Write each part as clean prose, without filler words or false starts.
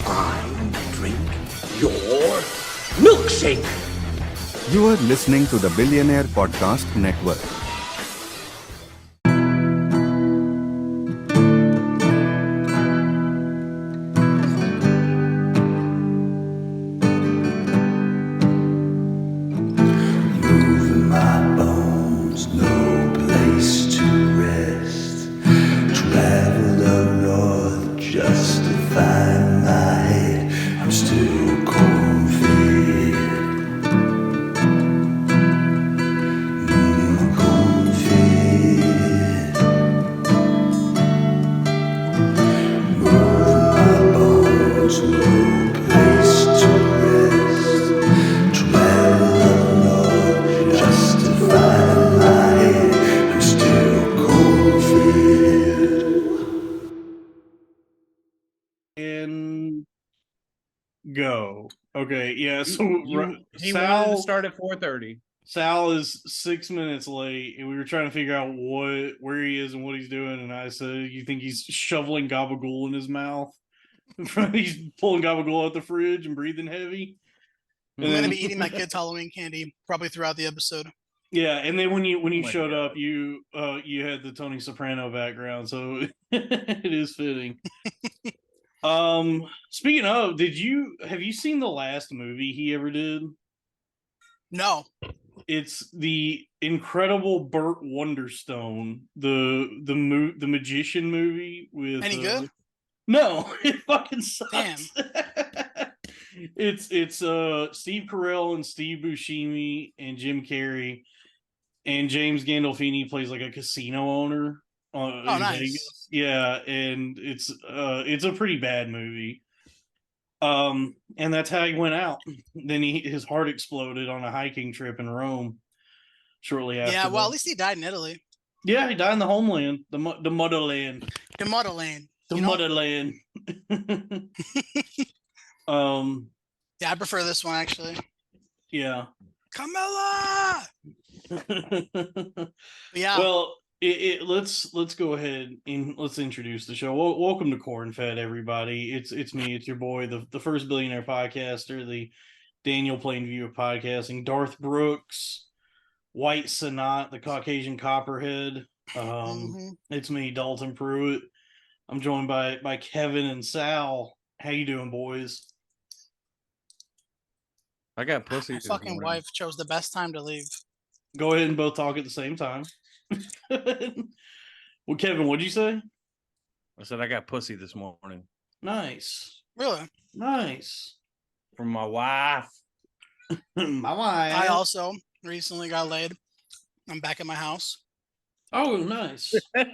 I drink your milkshake. You are listening to the Billionaire Podcast Network. Moving my bones, no place to rest. Travel the north just to find my head. I'm still cornfed. Cornfed. Moving my bones, no place to rest. Travel the north just to find my head. I'm still cornfed. And go. Okay, yeah. So He wanted to Sal start at 4:30. Sal is 6 minutes late, and we were trying to figure out where he is and what he's doing. And I said, "You think he's shoveling gabagool in his mouth? He's pulling gabagool out the fridge and breathing heavy." I'm And gonna then, be eating my kids' Halloween candy probably throughout the episode. yeah, and then when you my showed God. up, you had the Tony Soprano background, so it is fitting. Speaking of, have you seen the last movie he ever did? No, It's the incredible Burt Wonderstone, the magician movie with any good? No, it fucking sucks. Damn. It's Steve Carell and Steve Buscemi and Jim Carrey, and James Gandolfini plays like a casino owner. In nice. Vegas. Yeah, and it's a pretty bad movie. And that's how he went out. Then his heart exploded on a hiking trip in Rome shortly after. Yeah, well, that. at least he died in Italy. Yeah, he died in the homeland, the motherland, The motherland. the you know? motherland. Yeah, I prefer this one actually. Yeah. Camilla. But yeah, Well, let's go ahead and let's introduce the show. Welcome to Corn Fed, everybody. It's me, it's your boy, the first billionaire podcaster, the Daniel Plainview of podcasting, Darth Brooks, White Sanat, the Caucasian Copperhead. It's me, Dalton Pruitt. I'm joined by Kevin and Sal. How you doing, boys? I got pussy. my this fucking morning. wife chose the best time to leave. Go ahead and both talk at the same time. Well, Kevin, what'd you say? I said I got pussy this morning Nice. Really? Nice. from my wife. My wife. I also recently got laid. I'm back at my house. Oh, nice. You're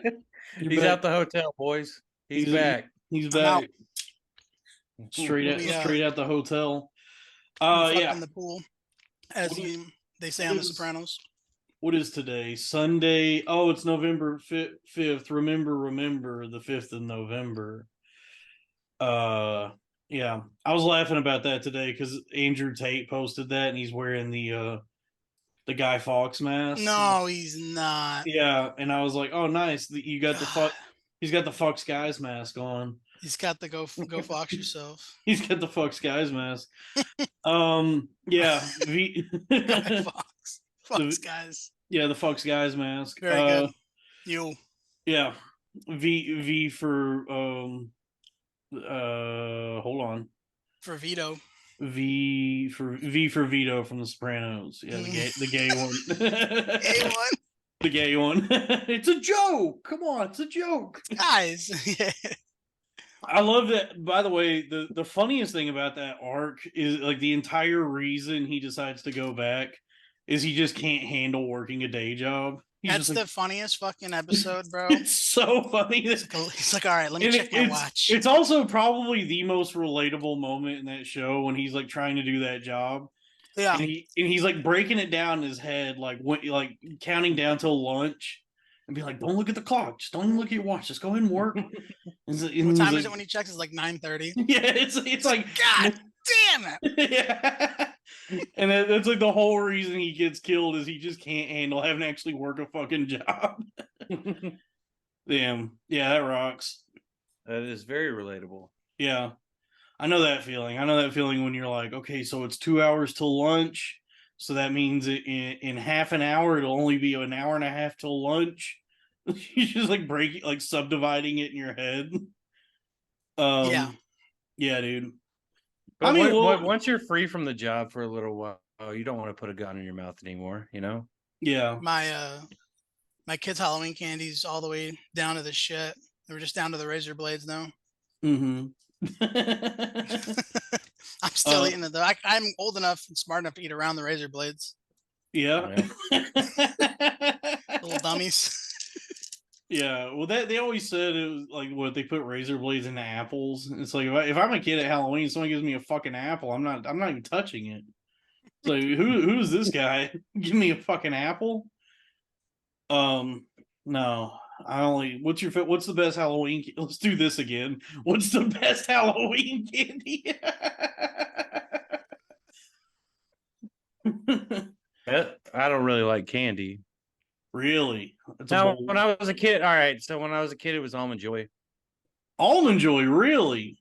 He's back. out the hotel, boys. He's He's- back. He's I'm back. out. Straight out the hotel. I'm Yeah. in the pool, as they say what on The is- Sopranos. What is today? Sunday. Oh, it's November 5th. Remember the 5th of November. Yeah. I was laughing about that today because Andrew Tate posted that and he's wearing the Guy Fawkes mask. No, he's not. Yeah, and I was like, oh, nice. You got the fuck. He's got the Fuck Skies mask on. He's got the go fox yourself. He's got the Fuck Skies mask. Yeah. Guy Fox. Fox guys. Yeah, the Fuck Skies mask. Very good. You. Yeah. V for hold on. For Vito. V for Vito from The Sopranos. Yeah, the gay one. A1. The gay one. It's a joke. Come on, it's a joke. Guys. I love that. By the way, the funniest thing about that arc is like the entire reason he decides to go back is he just can't handle working a day job. He's That's just the funniest fucking episode, bro. It's so funny. He's like, all right, let me And check my watch. It's also probably the most relatable moment in that show when he's like trying to do that job. Yeah. And he's like breaking it down in his head, like counting down till lunch, and be like, "Don't look at the clock. Just don't even look at your watch. Just go ahead and work." And What time is it when he checks? It's like 9:30. Yeah, it's like God damn it. Yeah. And that's like the whole reason he gets killed is he just can't handle having to actually work a fucking job. Damn. Yeah, that rocks. That is very relatable. Yeah. I know that feeling. I know that feeling when you're like, okay, so it's 2 hours till lunch. So that means in half an hour, it'll only be an hour and a half till lunch. You just like breaking, like subdividing it in your head. Yeah. Yeah, dude. But I mean, well, once you're free from the job for a little while, you don't want to put a gun in your mouth anymore, you know? yeah. My kids' Halloween candy's all the way down to the shit. They were just down to the razor blades now. Mm-hmm. I'm still eating it though. I'm old enough and smart enough to eat around the razor blades. Yeah. Little dummies. Yeah, well, that they always said it was like what they put razor blades into apples. It's like if I'm a kid at Halloween, someone gives me a fucking apple, I'm not even touching it. It's like who's this guy? Give me a fucking apple. No, I only. What's the best Halloween? Let's do this again. What's the best Halloween candy? I don't really like candy. Really? It's a Now, bold. when I was a kid, all right. So when I was a kid, it was Almond Joy. Almond Joy, really?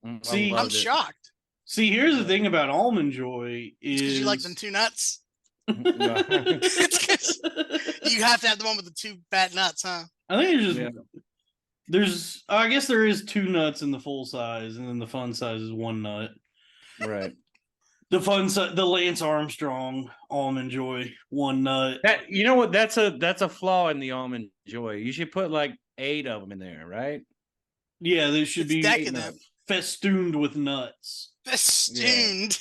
I See, I'm loved it. shocked. See, here's the thing about Almond Joy It's because is you like them two nuts. No. It's 'cause you have to have the one with the two fat nuts, huh? I think it's just Yeah. there's I guess there is two nuts in the full size, and then the fun size is one nut. Right. The fun size, the Lance Armstrong Almond Joy, one nut. That you know what? That's a flaw in the Almond Joy. You should put like 8 of them in there, right? Yeah, there should It's be decadent. festooned with nuts. Festooned.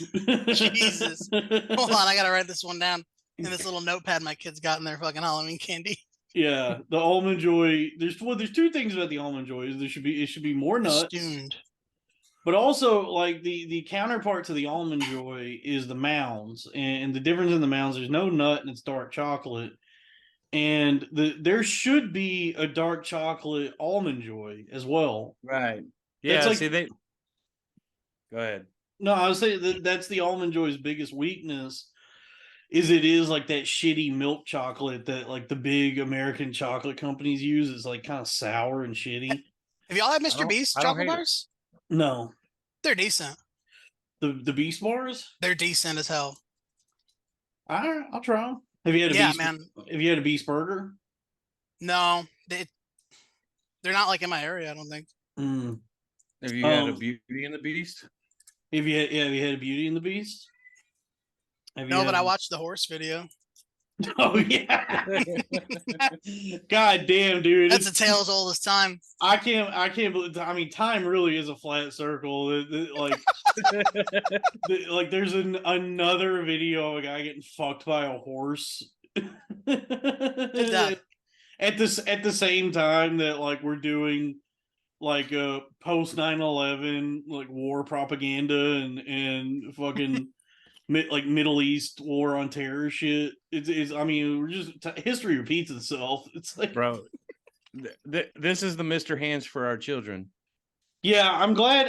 Jesus. Hold on, I gotta write this one down in this little notepad my kids got in their fucking Halloween candy. Yeah, the Almond Joy. There's two things about the Almond Joy. Is it should be more nuts. Festooned. But also, like the counterpart to the Almond Joy is the Mounds, and the difference in the Mounds, there's no nut and it's dark chocolate, and there should be a dark chocolate Almond Joy as well. Right. That's Yeah. like See, they. Go ahead. no, I would say that's the Almond Joy's biggest weakness. Is it is like that shitty milk chocolate that like the big American chocolate companies use. It's like kind of sour and shitty. Have y'all had Mr. Beast I don't chocolate hate it. bars? No, They're decent. the Beast bars. They're decent as hell. I'll try them. Have you had a Yeah, Beast? man. Have you had a Beast burger? No, they're not like in my area, I don't think. Mm. Have you had a Beauty and the Beast? Have you had a Beauty and the Beast? No, but I watched the horse video. Oh yeah. God damn, dude. That's a tale as old as time. I can't believe. I mean, time really is a flat circle. Like, like there's another video of a guy getting fucked by a horse. Good At the same time that like we're doing like a post 9/11 like war propaganda and fucking like Middle East war on terror shit. It's I mean we're just history repeats itself. It's like Bro, this is the Mr. Hands for our children. yeah, I'm glad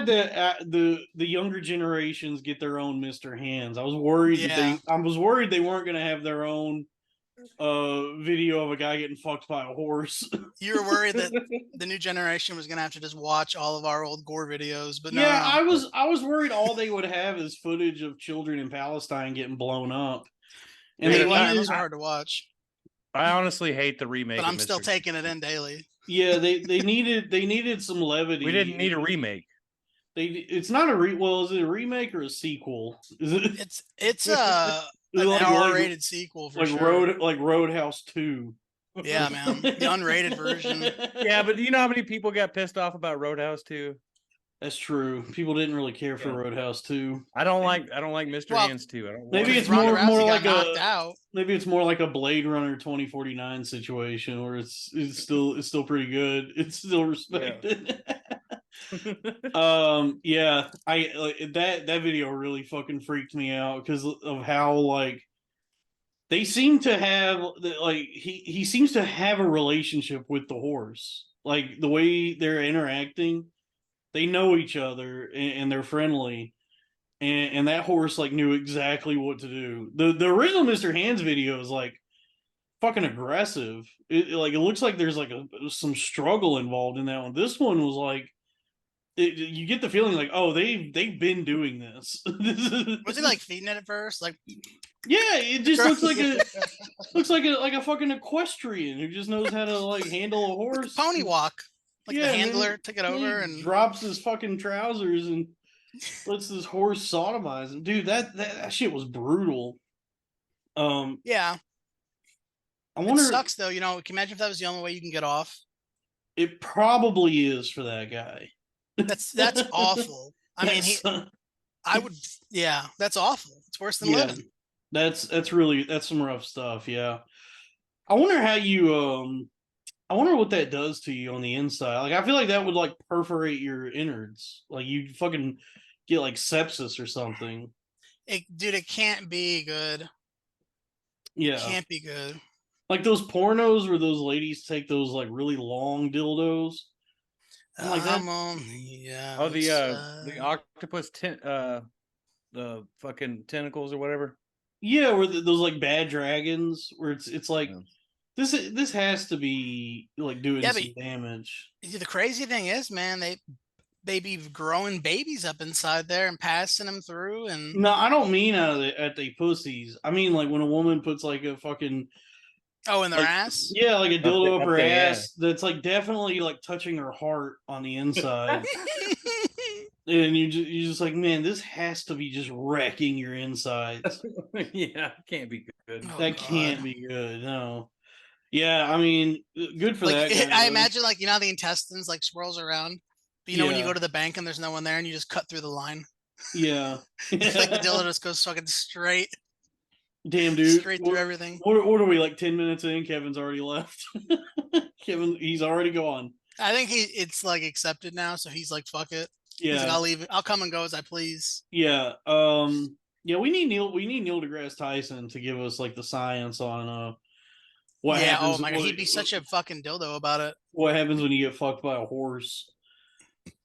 that the younger generations get their own Mr. Hands. I was worried they weren't going to have their own video of a guy getting fucked by a horse. You were worried that the new generation was gonna have to just watch all of our old gore videos, but no. Yeah, I was worried all they would have is footage of children in Palestine getting blown up. And those are hard to watch. I honestly hate the remake. But I'm still taking it in daily. Yeah, they needed some levity. We didn't need a remake. It's not a well, is it a remake or a sequel? Is it? It's an R-rated sequel for sure. Like Roadhouse 2. Yeah, man, the unrated version. Yeah, but do you know how many people got pissed off about Roadhouse 2? That's true. People didn't really care for Roadhouse 2. I don't like Mr. Hands 2. I don't maybe it's more like maybe it's more like a Blade Runner 2049 situation where it's still pretty good. It's still respected. Yeah, I like that video really fucking freaked me out because of how like they seem to have like he seems to have a relationship with the horse, like the way they're interacting. They know each other and they're friendly, and that horse like knew exactly what to do. The original Mr. Hands video is like fucking aggressive. It looks like there's like some struggle involved in that one. This one was like, you get the feeling like, oh, they've been doing this. Was he like feeding it at first? Like, yeah, it just looks like Yeah. a fucking equestrian who just knows how to like handle a horse. pony walk. Like the Yeah, and then handler took it he over and drops his fucking trousers and lets this horse sodomize him. Dude, that shit was brutal. yeah. I It wonder. sucks though, you know. Can you imagine if that was the only way you can get off? It probably is for that guy. That's awful. I mean, I would, yeah, that's awful. It's worse than Yeah. living. That's some rough stuff. Yeah. I wonder how you I wonder what that does to you on the inside. Like, I feel like that would like perforate your innards. Like, you fucking get like sepsis or something. Dude, it can't be good. Yeah. Can't be good. Like those pornos where those ladies take those like really long dildos. I'm like that. I'm on the Oh, the outside. octopus the fucking tentacles or whatever. Yeah, where those like bad dragons, where it's like Yeah. this has to be like doing Yeah, some but- damage. The crazy thing is, man, they be growing babies up inside there and passing them through, and No, I don't mean at they pussies. I mean like when a woman puts like a fucking in their like, ass. yeah, like a dildo up her the ass that's like definitely like touching her heart on the inside. And you just like, man, this has to be just wrecking your insides. Yeah, can't be good. Oh, That God. can't be good. No. Yeah, I mean, good for Like, that guy. I though. imagine, like, you know how the intestines like swirls around, but you know when you Yeah. go to the bank and there's no one there and you just cut through the line. Yeah. It's like the dildo just goes fucking straight Damn, dude. straight through everything. What are we, like 10 minutes in? Kevin's already left. Kevin, he's already gone. I think it's like accepted now, so he's like, fuck it. He's like, Yeah. I'll leave it. I'll come and go as I please. Yeah. Yeah, we need Neil deGrasse Tyson to give us like the science on what Yeah, happens. oh my God, he'd be such a fucking dildo about it. What happens when you get fucked by a horse.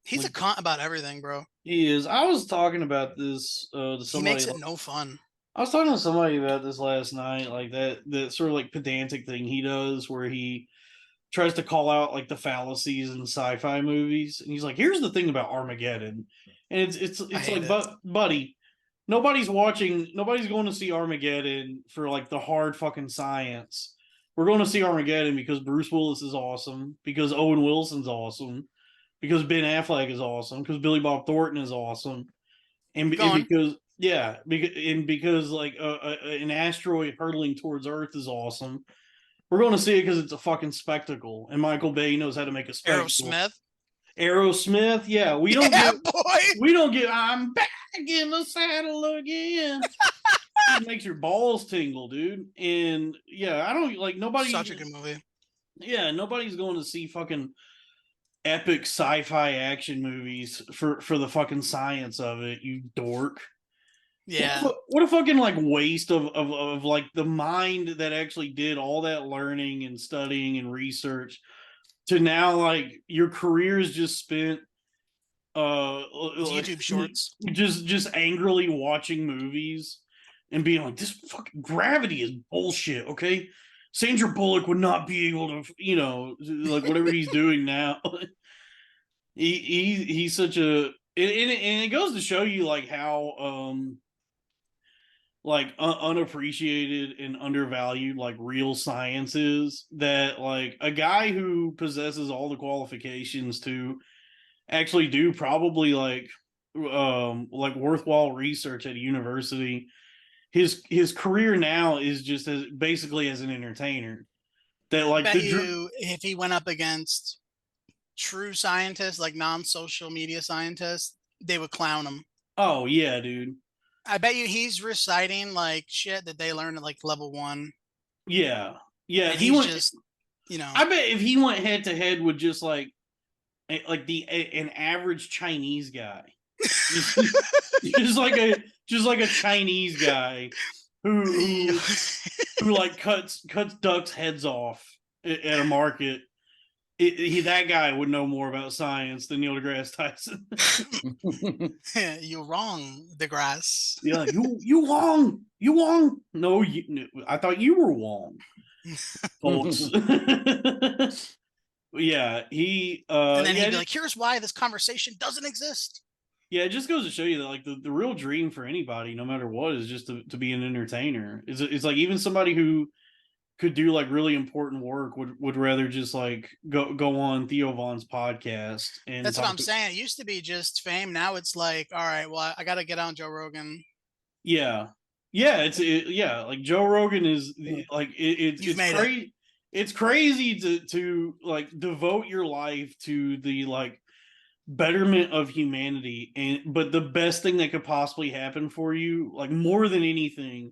He's a cunt about everything, bro. He is. I was talking about this to He somebody. makes it no fun. I was talking to somebody about this last night, like that sort of like pedantic thing he does where he tries to call out like the fallacies in sci-fi movies. And he's like, here's the thing about Armageddon. And it's hate like, it. buddy, nobody's going to see Armageddon for like the hard fucking science. We're going to see Armageddon because Bruce Willis is awesome, because Owen Wilson's awesome, because Ben Affleck is awesome, because Billy Bob Thornton is awesome. And because like an asteroid hurtling towards Earth is awesome. We're going to see it because it's a fucking spectacle, and Michael Bay knows how to make a spectacle. Aerosmith, yeah, we don't get. I'm back in the saddle again. It makes your balls tingle, dude. And yeah, I don't like nobody. Such a good movie. Yeah, nobody's going to see fucking epic sci-fi action movies for the fucking science of it, you dork. Yeah. What a fucking like waste of like the mind that actually did all that learning and studying and research to now like your career is just spent YouTube shorts. just angrily watching movies and being like, this fucking Gravity is bullshit, okay? Sandra Bullock would not be able to, you know, like whatever he's doing now. He's such a and it goes to show you like how like unappreciated and undervalued like real science is, that like a guy who possesses all the qualifications to actually do probably like worthwhile research at a university, his career now is just as basically as an entertainer. That like if he went up against true scientists, like non-social media scientists, they would clown him. Oh yeah, dude. I bet you he's reciting like shit that they learned at like level 1. Yeah. Yeah. And He went just, you know. I bet if he went head to head with just like an average Chinese guy. just like a Chinese guy who like cuts ducks' heads off at a market. That guy would know more about science than Neil deGrasse Tyson. You're wrong, deGrasse. Yeah, you Wong. No, I thought you were Wong. folks. Yeah, he And then yeah, he'd be like, here's why this conversation doesn't exist. yeah, it just goes to show you that like the real dream for anybody, no matter what, is just to be an entertainer. It's like even somebody who could do like really important work would rather just like go on Theo Vaughn's podcast and That's what talk. I'm saying. It used to be just fame. Now it's like, all right, well, I got to get on Joe Rogan. Yeah, yeah, yeah, like Joe Rogan is like You've it's made it. crazy. It's crazy to like devote your life to the like betterment of humanity, and but the best thing that could possibly happen for you, like more than anything,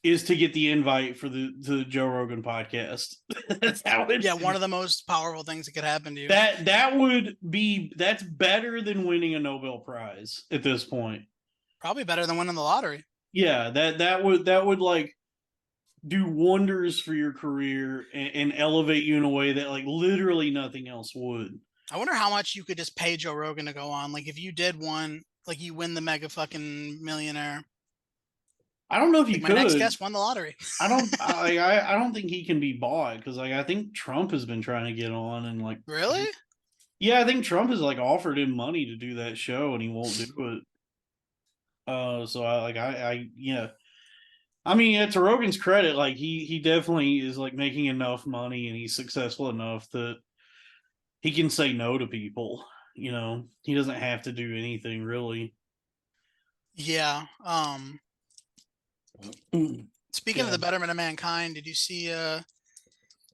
is to get the invite for the Joe Rogan podcast. That's how it. Yeah, one of the most powerful things that could happen to you. That's better than winning a Nobel Prize at this point. Probably better than winning the lottery. Yeah, that would like do wonders for your career and elevate you in a way that like literally nothing else would. I wonder how much you could just pay Joe Rogan to go on. Like if you did one, like you win the mega fucking millionaire. I don't know if you Like my could. next guest won the lottery. I don't think he can be bought because like I think Trump has been trying to get on and like Really? yeah, I think Trump has like offered him money to do that show and he won't do it. So I yeah. I mean, yeah, to Rogan's credit, like he definitely is like making enough money and he's successful enough that he can say no to people. You know, he doesn't have to do anything really. Yeah. Speaking of the betterment of mankind, did you see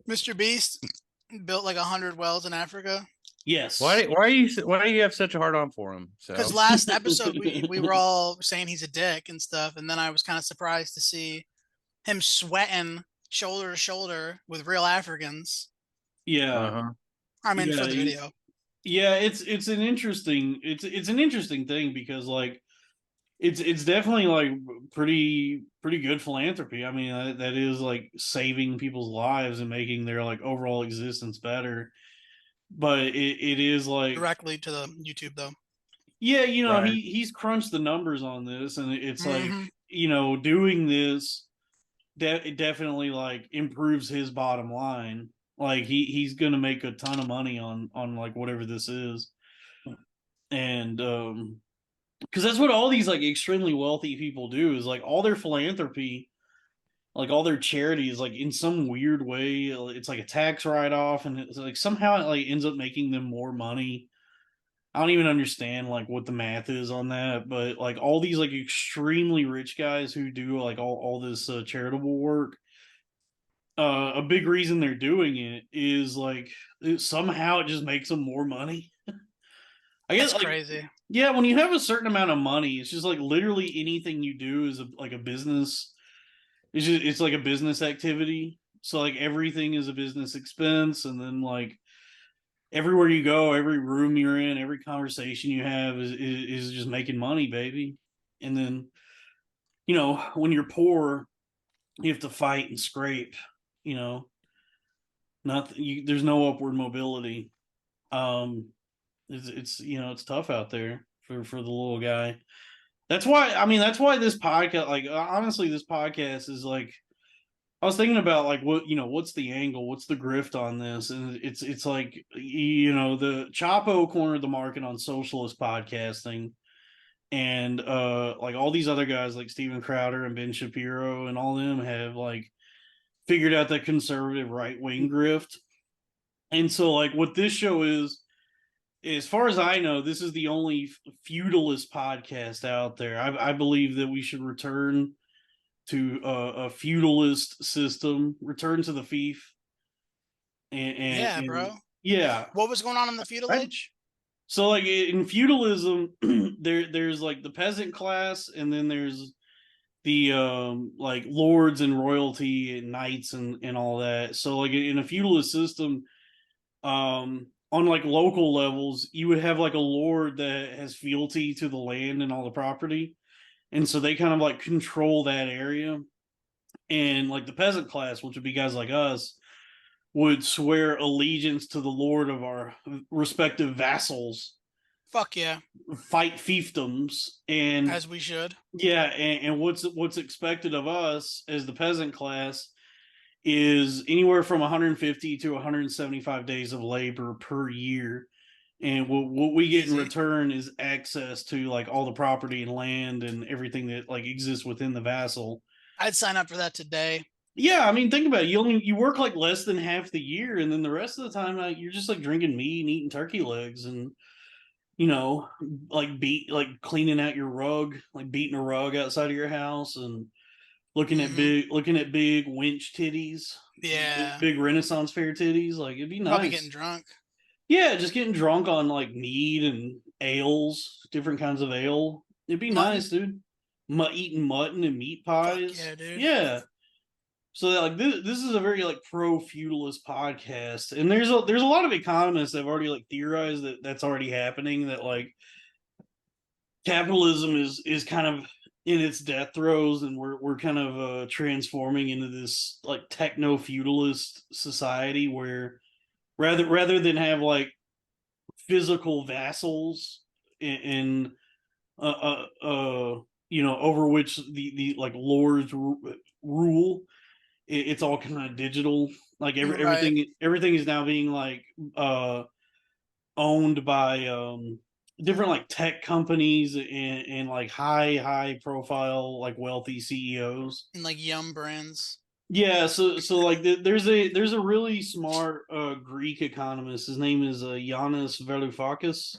Mr. Beast built like 100 wells in Africa? Yes. Why do you have such a hard on for him? Because last episode we were all saying he's a dick and stuff, and then I was kind of surprised to see him sweating shoulder to shoulder with real Africans. Yeah. Uh-huh. I mean, Yeah, for the video. Yeah, it's an interesting thing because like it's definitely like pretty good philanthropy. I mean that is like saving people's lives and making their like overall existence better. But it is like Directly to the YouTube though. yeah, you know, Right. he's crunched the numbers on this and it's like, Mhm. you know, doing this it definitely like improves his bottom line. Like he's gonna make a ton of money on like whatever this is. And because that's what all these like extremely wealthy people do is like all their philanthropy, like all their charities, like in some weird way it's like a tax write-off and it's like somehow it like ends up making them more money. I don't even understand like what the math is on that, but like all these like extremely rich guys who do like all this charitable work, a big reason they're doing it is like somehow it just makes them more money. I guess That's like crazy. yeah, when you have a certain amount of money, it's just like literally anything you do is like a business. It's like a business activity. So like everything is a business expense, and then like everywhere you go, every room you're in, every conversation you have is just making money, baby. And then you know when you're poor, you have to fight and scrape. You know, there's no upward mobility. Um, it's you know it's tough out there for the little guy. That's why I mean that's why this podcast like honestly this podcast is like I was thinking about like what you know what's the angle what's the grift on this and it's like you know the Chapo cornered the market on socialist podcasting and like all these other guys like Steven Crowder and Ben Shapiro and all them have like figured out that conservative right wing grift and so like what this show is as far as I know, this is the only feudalist podcast out there. I believe that we should return to a feudalist system, return to the fief. Yeah, And bro. yeah. What was going on in the feudal age? So like in feudalism, there's like the peasant class, and then there's the like lords and royalty and knights and all that. So like in a feudalist system, on like local levels, you would have like a lord that has fealty to the land and all the property. And so they kind of like control that area. And like the peasant class, which would be guys like us, would swear allegiance to the lord of our respective vassals, Fuck yeah. fight fiefdoms, and As we should. yeah, and what's expected of us as the peasant class is anywhere from 150 to 175 days of labor per year. And what we get in Easy. return is access to like all the property and land and everything that like exists within the vassal. I'd sign up for that today. Yeah, I mean, think about it. You work like less than half the year, and then the rest of the time, like, you're just like drinking meat and eating turkey legs, and you know, like cleaning out your rug, like beating a rug outside of your house, and looking at big winch titties, Yeah. big Renaissance fair titties. Like, it'd be Probably nice. getting drunk. Yeah, just getting drunk on like mead and ales, different kinds of ale. It'd be Mutton? nice, dude. Eating mutton and meat Fuck pies. yeah, dude. Yeah. So like this is a very like pro feudalist podcast, and there's a lot of economists that have already like theorized that that's already happening. That like capitalism is kind of in its death throes, and we're kind of transforming into this like techno feudalist society where rather than have like physical vassals and over which the like lords rule, it's all kind of digital. Like Right. everything is now being like owned by different like tech companies and like high profile like wealthy CEOs And like Yum brands. Yeah, so like there's a really smart Greek economist. His name is Yanis Varoufakis,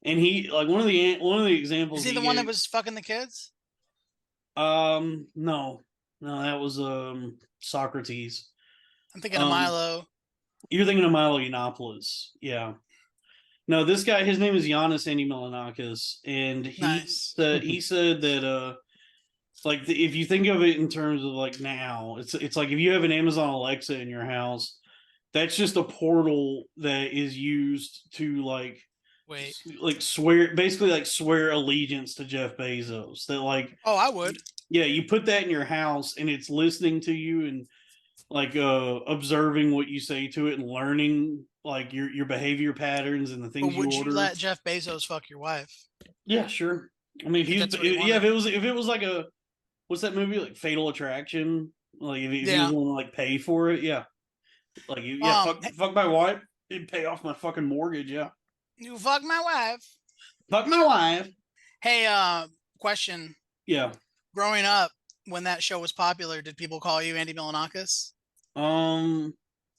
and he like one of the examples Is he the one that was fucking the kids? No, that was Socrates. I'm thinking of Milo. You're thinking of Milo Yiannopoulos. Yeah. No, this guy, his name is Giannis Antimilanakis, and Nice. he said that like if you think of it in terms of like now, it's like if you have an Amazon Alexa in your house, that's just a portal that is used to like Wait. swear allegiance to Jeff Bezos. That like Oh, I would. yeah, you put that in your house and it's listening to you and like observing what you say to it and learning like your behavior patterns and the things But would you you order. let Jeff Bezos fuck your wife? Yeah, sure. I mean, If that's what he if wanted. it was like a what's that movie like Fatal Attraction? Like if he was Yeah. willing to like pay for it, yeah. Like yeah, fuck my wife, it'd pay off my fucking mortgage, yeah. You fuck my wife. Fuck my wife. Hey, question. Yeah. Growing up, when that show was popular, did people call you Andy Milonakis?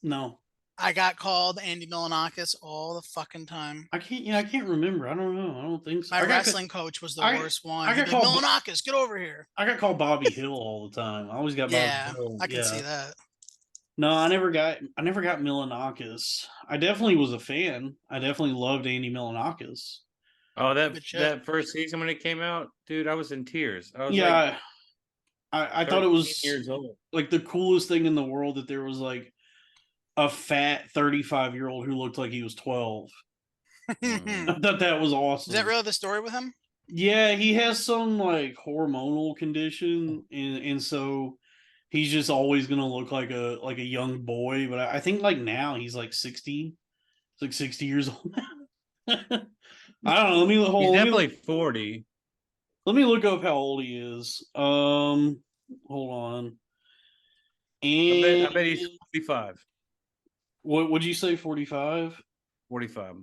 No. I got called Andy Milonakis all the fucking time. I can't remember. I don't know. I don't think so. My wrestling coach was the worst one. He'd be like, Milonakis, get over here. I got called Bobby Hill all the time. I always got Bobby Hill. I can see that. No, I never got Milonakis. I definitely was a fan. I definitely loved Andy Milonakis. Oh, that first season when it came out, dude, I was in tears. I was I thought it was years old. Like the coolest thing in the world that there was like a fat 35-year-old who looked like he was 12. I thought that was awesome. Is that really the story with him? Yeah, he has some like hormonal condition, and so he's just always gonna look like a young boy. But I think like now he's like 60. He's like 60 years old now. I don't know. He's definitely 40. Let me look up how old he is. Hold on. And I bet he's 45. What would you say? 45? 45.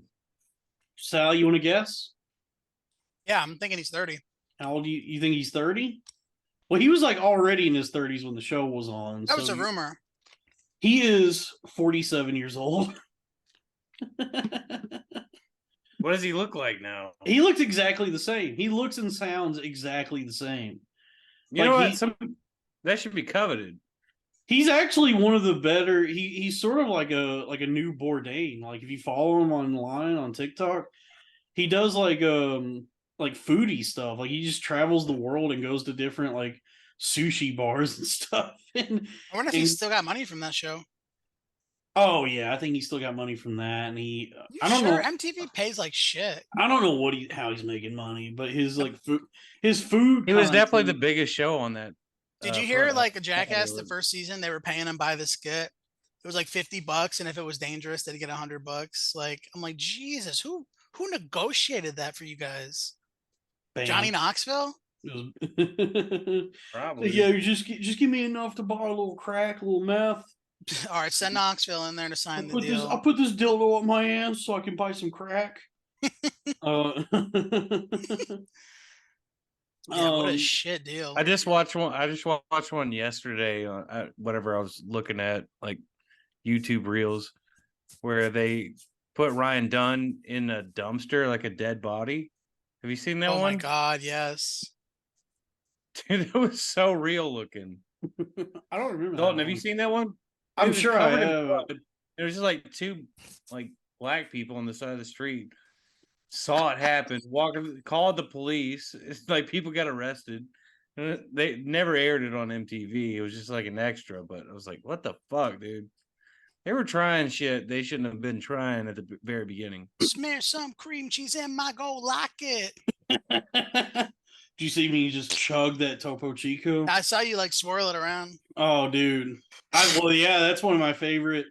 Sal, you want to guess? Yeah, I'm thinking he's 30. How old do you think he's 30? Well, he was like already in his 30s when the show was on. That was a rumor. He is 47 years old. What does he look like now? He looks exactly the same. He looks and sounds exactly the same. You know what? That should be coveted. He's actually one of the better. He's sort of like a new Bourdain. Like if you follow him online on TikTok, he does like foodie stuff. Like he just travels the world and goes to different like sushi bars and stuff. And I wonder if he's still got money from that show. Oh yeah, I think he still got money from that, and I don't know. know. MTV pays like shit. I don't know how he's making money, but his food. He was definitely the biggest show on that. Did you hear like a Jackass the first season? They were paying him by the skit. It was like $50, and if it was dangerous, they'd get $100. Like I'm like, Jesus, who negotiated that for you guys? Bam. Johnny Knoxville? It was Probably. yeah, you just give me enough to buy a little crack, a little meth. All right, send Knoxville in there to sign the deal. I'll put this dildo up my ass so I can buy some crack. Yeah, what a shit deal. I just watched one. I just watched one yesterday. Whatever I was looking at, like YouTube reels, where they put Ryan Dunn in a dumpster, like a dead body. Have you seen that Oh one? my god, yes. Dude, it was so real looking. I don't remember. Dalton, have you seen that one? I'm It was sure I covered in have. blood. There was just like two like black people on the side of the street. Saw it happen, called the police. It's like people got arrested. They never aired it on MTV. It was just like an extra, but I was like, what the fuck, dude? They were trying shit they shouldn't have been trying at the very beginning. Smear some cream cheese in my go like it. Do you see me just chug that Topo Chico? I saw you like swirl it around. Oh, dude. Well, yeah, that's one of my favorite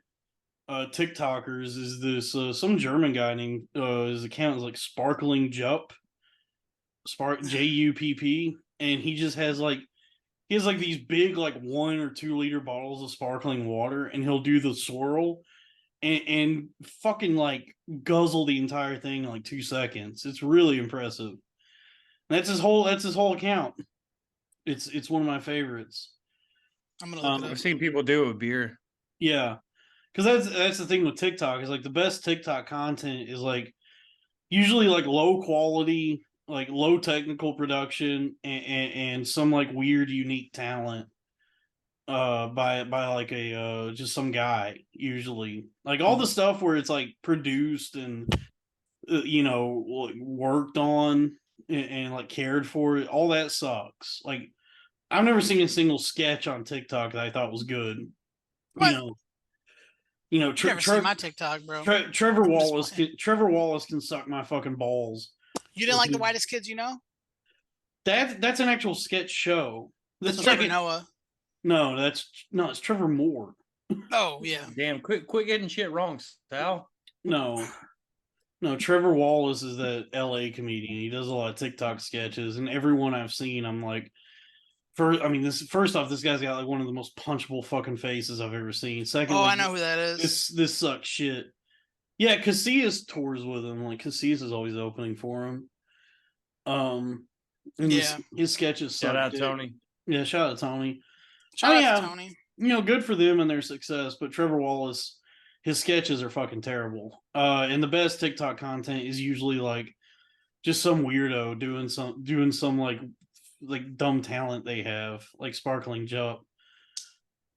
TikTokers. Is this some German guy named his account is like Sparkling Jupp, Jupp, and he just has like these big like 1 or 2 liter bottles of sparkling water, and he'll do the swirl and fucking like guzzle the entire thing in like 2 seconds. It's really impressive. That's his whole account. It's one of my favorites. I'm gonna look it I've up. seen people do it with beer. Yeah, because that's the thing with TikTok is like the best TikTok content is like usually like low quality, like low technical production, and some like weird unique talent by like a just some guy usually like all the stuff where it's like produced and worked on and like cared for, all that sucks. Like I've never seen a single sketch on TikTok that I thought was good. What? You know, You never seen my TikTok, bro. Trevor I'm just Wallace playing. Trevor Wallace can suck my fucking balls. You didn't like the whitest kids, you know? That's an actual sketch show. That's That's Trevor like Noah. no, it's Trevor Moore. Oh yeah. Damn, quit getting shit wrong, Sal. No, Trevor Wallace is that LA comedian. He does a lot of TikTok sketches, and everyone I've seen, I'm like, first off, this guy's got like one of the most punchable fucking faces I've ever seen. Secondly, Oh, I know who that is. this sucks shit. Yeah, Casillas tours with him. Like Casillas is always opening for him. And Yeah. his sketches suck. Shout out dick. Tony. Yeah, shout out Tony. Shout out to Tony. Good for them and their success, but Trevor Wallace, his sketches are fucking terrible. And the best TikTok content is usually like just some weirdo doing some like dumb talent they have, like Sparkling Jupp.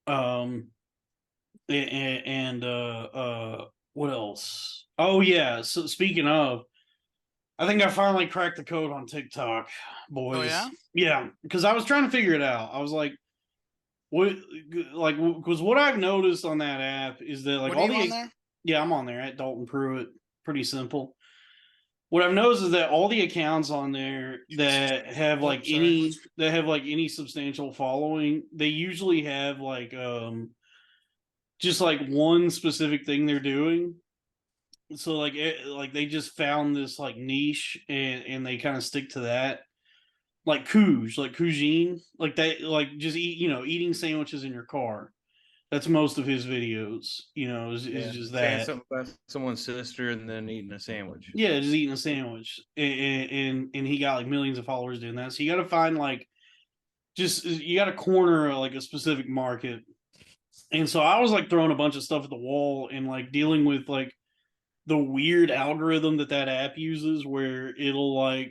And what else? Oh yeah, so speaking of, I think I finally cracked the code on TikTok, boys. Oh yeah? Yeah, because I was trying to figure it out. I was like, what? Like, because what I've noticed on that app is that like What are you on there? yeah, I'm on there at Dalton Pruitt. Pretty simple. What I've noticed is that all the accounts on there that have like any substantial following, they usually have like just like one specific thing they're doing. So like they just found this like niche and they kind of stick to that. Like cuisine, like that, like just eating sandwiches in your car. That's most of his videos, is just saying that. something about someone's sister and then eating a sandwich. Yeah, just eating a sandwich. And he got like millions of followers doing that. So you got to find like you got to corner like a specific market. And so I was like throwing a bunch of stuff at the wall and like dealing with like the weird algorithm that app uses where it'll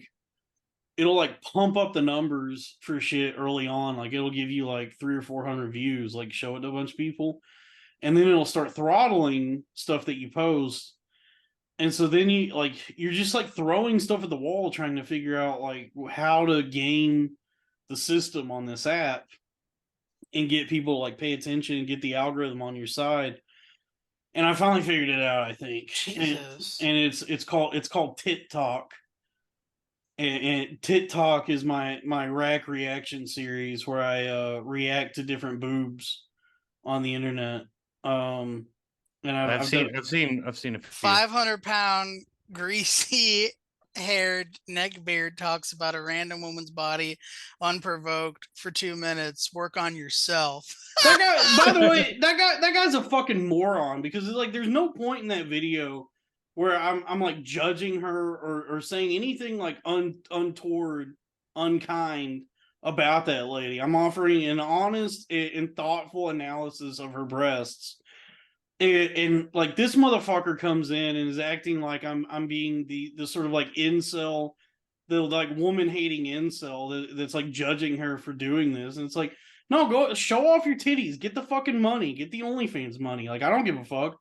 pump up the numbers for shit early on. Like it'll give you like 300 or 400 views, like show it to a bunch of people, and then it'll start throttling stuff that you post. And so then you're just like throwing stuff at the wall, trying to figure out like how to game the system on this app and get people to like pay attention and get the algorithm on your side. And I finally figured it out, I think. Jesus. And it's called Tit Talk. And Tit Talk is my rack reaction series where I react to different boobs on the internet. And I've seen a few. 500-pound greasy haired neckbeard talks about a random woman's body unprovoked for 2 minutes. Work on yourself. That guy, by the way, that guy's a fucking moron because it's like there's no point in that video where I'm like judging her or saying anything like untoward, unkind about that lady. I'm offering an honest and thoughtful analysis of her breasts. And like this motherfucker comes in and is acting like I'm being the sort of like incel, the like woman hating incel that's like judging her for doing this. And it's like, no, go show off your titties, get the fucking money, get the OnlyFans money. Like I don't give a fuck.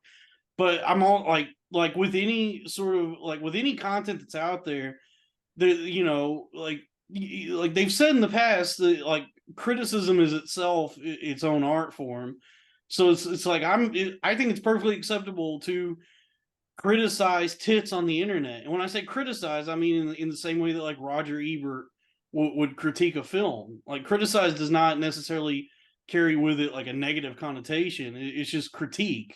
But I'm all like with any sort of like with any content that's out there, you know, like they've said in the past that like criticism is itself its own art form. So it's like I think it's perfectly acceptable to criticize tits on the internet. And when I say criticize, I mean in the same way that like Roger Ebert would critique a film. Like criticize does not necessarily carry with it like a negative connotation. It's just critique.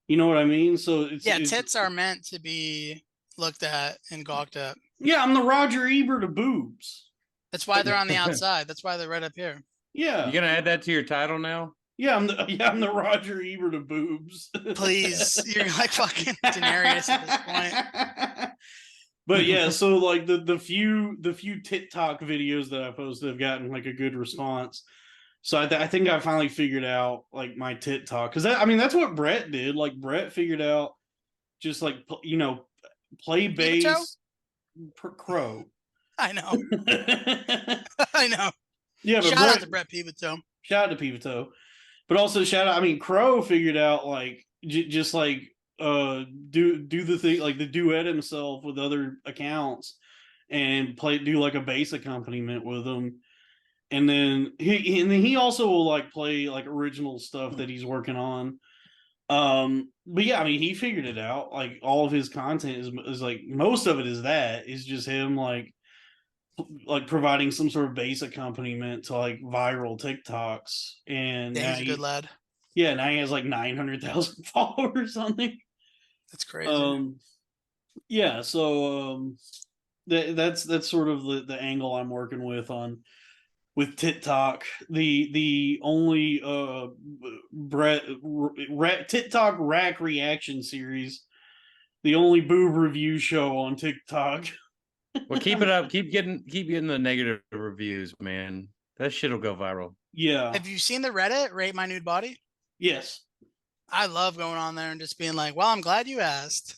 You know what I mean? So it's tits are meant to be looked at and gawked at. yeah, I'm the Roger Ebert of boobs. That's why they're on the outside. That's why they're right up here. Yeah. You gonna add that to your title now? Yeah, I'm the Roger Ebert of boobs. Please, you're like fucking Daenerys at this point. But yeah, so like the few TikTok videos that I posted have gotten like a good response. So I think I finally figured out like my TikTok because I mean that's what Brett did. Like Brett figured out just like you know play bass per crow. I know. I know. Yeah, but shout out to Brett Pivito. Shout out to Pivito. But also shout out, I mean, Crow figured out like just like do the thing like the duet himself with other accounts and do like a bass accompaniment with them. And then he also will like play like original stuff that he's working on. But yeah, I mean he figured it out. Like all of his content is like most of it is just him like providing some sort of bass accompaniment to like viral TikToks. And yeah, he's a good lad. Yeah, now he has like 900,000 followers on there. That's crazy. Yeah, so that's sort of the angle I'm working with TikTok. The only TikTok rack reaction series, the only boob review show on TikTok. Well, keep it up. Keep getting the negative reviews, man. That shit'll go viral. Yeah. Have you seen the Reddit Rate My Nude Body? Yes. I love going on there and just being like, well, I'm glad you asked.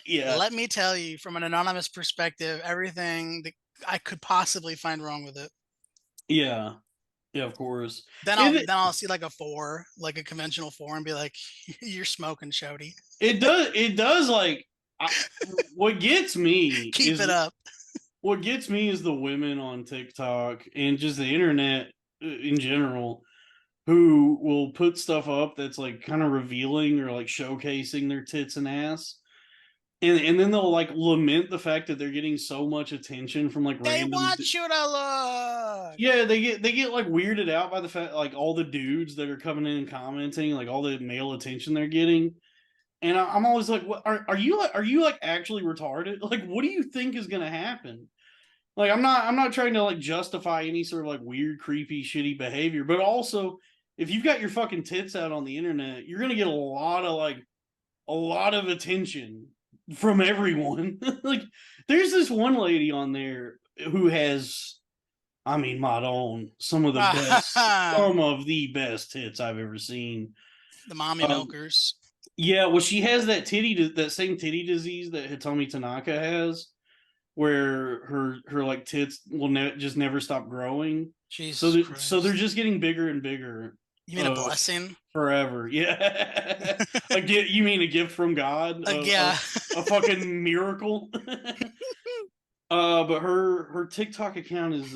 Yeah. Let me tell you from an anonymous perspective, everything that I could possibly find wrong with it. Yeah. Yeah, of course. Then I'll see like a 4, like a conventional 4 and be like, you're smoking, Shody. It does like what gets me keep it up. What gets me is the women on TikTok and just the internet in general who will put stuff up that's like kind of revealing or like showcasing their tits and ass. And then they'll like lament the fact that they're getting so much attention from like Hey, random. what should I look? Yeah, they get like weirded out by the fact like all the dudes that are coming in and commenting, like all the male attention they're getting. And I'm always like, what are you like actually retarded? Like, what do you think is gonna happen? Like, I'm not trying to like justify any sort of like weird, creepy, shitty behavior, but also if you've got your fucking tits out on the internet, you're gonna get a lot of attention from everyone. Like, there's this one lady on there who has, I mean, Madon, some of the best tits I've ever seen. The mommy milkers. Yeah, well, she has that same titty disease that Hitomi Tanaka has, where her like tits will just never stop growing. Jesus so they're just getting bigger and bigger. You mean a blessing? Forever, yeah. You mean a gift from God? Yeah, a fucking miracle. But her TikTok account is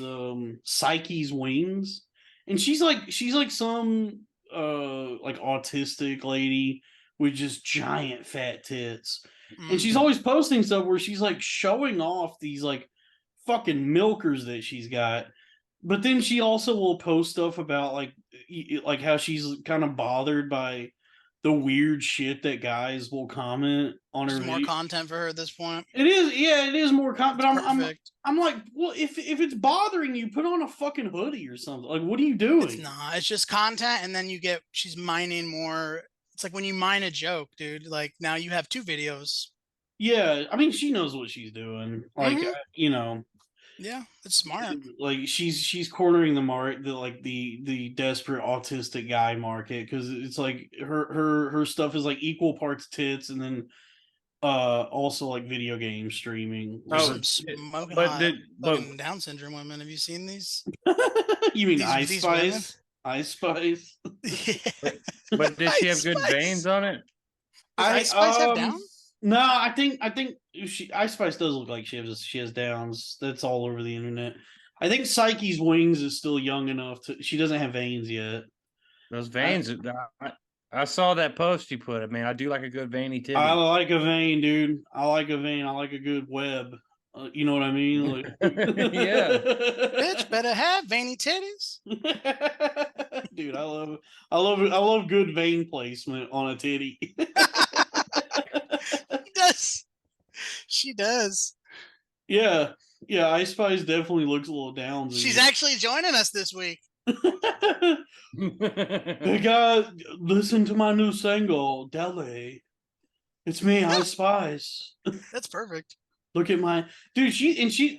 Psyche's Wings, and she's like some like autistic lady with just giant fat tits. And she's always posting stuff where she's like showing off these like fucking milkers that she's got. But then she also will post stuff about like how she's kind of bothered by the weird shit that guys will comment on her There's more video. content for her at this point. It is, yeah, it is more but Perfect. I'm like, well, if it's bothering you, put on a fucking hoodie or something. Like, what are you doing? It's not. It's just content, and then she's mining more. It's like when you mine a joke, dude. Like now you have 2 videos. Yeah, I mean, she knows what she's doing. Like, Mhm. you know, Yeah, it's smart. like she's cornering the desperate autistic guy market because it's like her stuff is like equal parts tits and then also like video game streaming. There's Oh, some smoking but hot fucking Down syndrome women. Have you seen these? You mean These Ice women? Spice? Ice Spice. Yeah. but does she have Ice good Spice. veins on it? Does Ice Spice have down? No, I think Ice Spice does look like she has downs. That's all over the internet. I think Psyche's wings is still young enough to. She doesn't have veins yet. Those veins. I saw that post you put. I mean, I do like a good veiny titty. I like a vein, dude. I like a vein. I like a good web. You know what I mean? Like, Yeah. Bitch better have veiny titties. Dude, I love good vein placement on a titty. She does. She does. Yeah, Ice Spice definitely looks a little down. She's actually joining us this week. Hey guys, listen to my new single, Deli. It's me, Ice Spice. That's perfect. Look at my dude.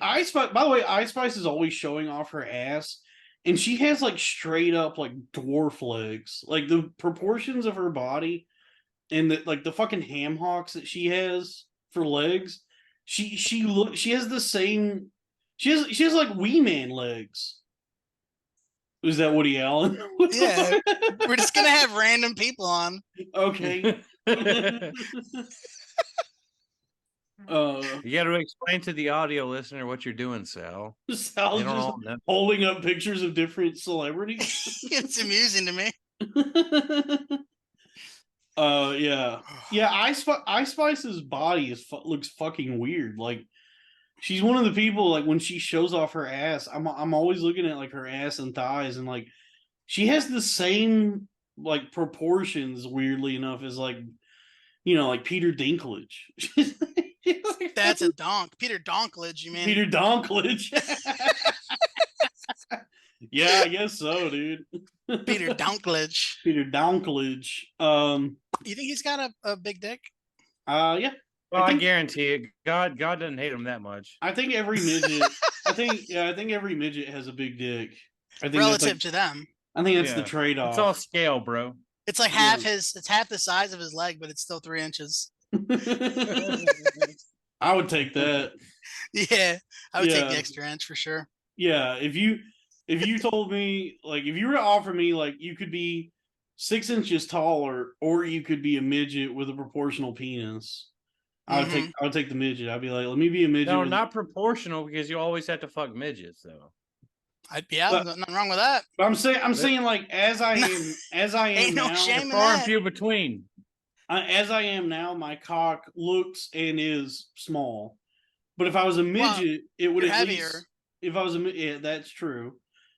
Ice Spice. By the way, Ice Spice is always showing off her ass, and she has like straight up like dwarf legs. Like the proportions of her body, and the fucking ham hocks that she has for legs. She has the same. She has like Wee Man legs. Is that Woody Allen? Yeah. We're just gonna have random people on. Okay. You got to explain to the audio listener what you're doing, Sal. Sal's They don't just all know. holding up pictures of different celebrities. It's amusing to me. Yeah. Ice Spice's body looks fucking weird. Like she's one of the people like when she shows off her ass, I'm always looking at like her ass and thighs and like she has the same like proportions weirdly enough as like like Peter Dinklage. That's a donk. Peter Donklage, you mean? Peter Donklage. Yeah, I guess so, dude. Peter Donklage. Peter Donklage. You think he's got a big dick? Yeah. Well, I guarantee it. God doesn't hate him that much. I think every midget. I think every midget has a big dick. I think Relative to them. I think that's Yeah. the trade-off. It's all scale, bro. It's like it's half the size of his leg, but it's still 3 inches. I would take that. Yeah, I would take the extra inch for sure. Yeah, if you told me like if you were to offer me like you could be 6 inches taller or you could be a midget with a proportional penis, I would take the midget. I'd be like, let me be a midget. No, not proportional because you always have to fuck midgets though. Nothing wrong with that. But I'm saying like as I am Ain't no now, shame in Far and that. few between. as I am now, my cock looks and is small. But if I was a midget, it would you're at heavier. least. If I was yeah, that's true.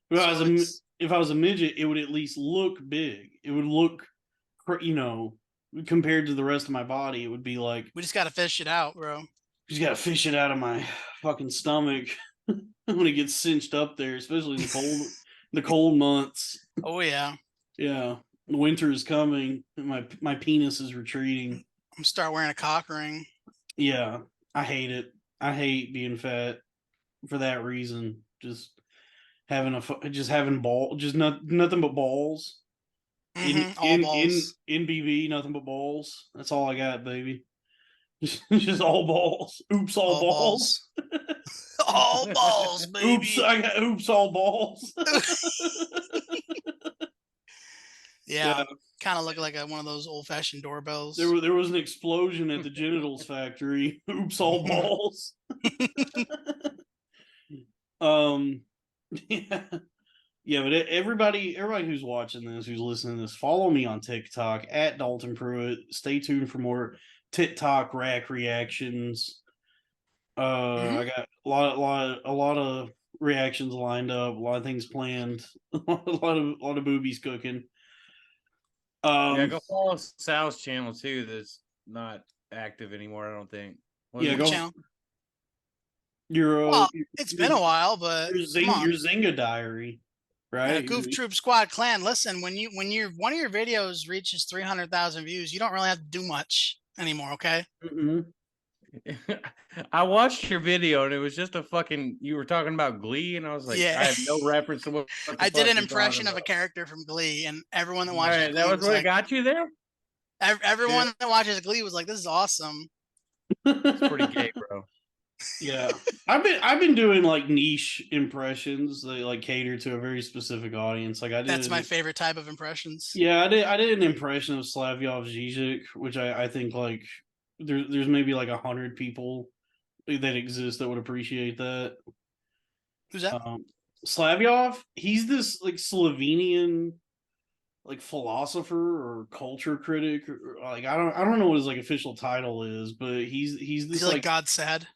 But if I was a midget, it would at least look big. It would look, compared to the rest of my body, it would be like We just gotta fish it out, bro. just gotta fish it out of my fucking stomach when it gets cinched up there, especially in the cold months. Oh yeah. Yeah, winter is coming. And my penis is retreating. I'm gonna start wearing a cock ring. Yeah, I hate it. I hate being fat for that reason. Just having nothing but balls. All balls. In BB, nothing but balls. That's all I got, baby. Just all balls. Oops, all balls. All balls, baby. Oops, I got oops, all balls. Yeah. Kind of look like one of those old-fashioned doorbells. There was an explosion at the genitals factory. Oops, all balls. Yeah, but everybody who's watching this, who's listening to this, follow me on TikTok at Dalton Pruitt. Stay tuned for more TikTok rack reactions. I got a lot of reactions lined up, a lot of things planned, a lot of boobies cooking. Yeah, go follow Sal's channel too. That's not active anymore. I don't think. Yeah, What go. channel? Your Well, it's been a while, but come on. your Zynga diary, right? Goof Troop Squad Clan. Listen, when one of your videos reaches 300,000 views, you don't really have to do much anymore. Okay. Mhm. I watched your video and it was just a fucking. You were talking about Glee, and I was like, Yeah. I have no reference to what the I did fuck an you're impression talking of a about. character from Glee, and everyone that All watches right, Glee that was was what like, got you there. everyone that watches Glee was like, "This is awesome." It's pretty gay, bro. Yeah, I've been doing like niche impressions that like cater to a very specific audience. Like I did. That's my favorite type of impressions. Yeah, I did an impression of Slavyov Žižek, which I think like there's maybe like 100 people that exist that would appreciate that. Who's that? Slavyov, he's this like Slovenian like philosopher or culture critic, or, like I don't know what his like official title is, but he's Is this he like like God said?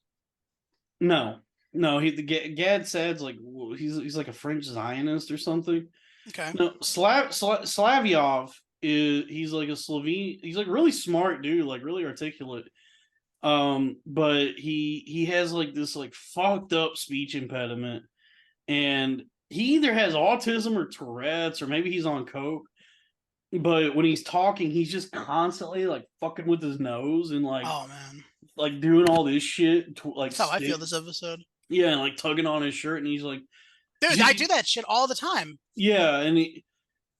no, Gad Sad's like he's like a French Zionist or something. Okay. No, Slavyov is he's like a Slovene. He's like really smart dude, like really articulate. But he has like this like fucked up speech impediment, and he either has autism or Tourette's, or maybe he's on coke. But when he's talking, he's just constantly like fucking with his nose and Oh man, like doing all this shit, like that's how I feel this episode. yeah, and like tugging on his shirt, and he's like, Dude, I do that shit all the time. yeah, and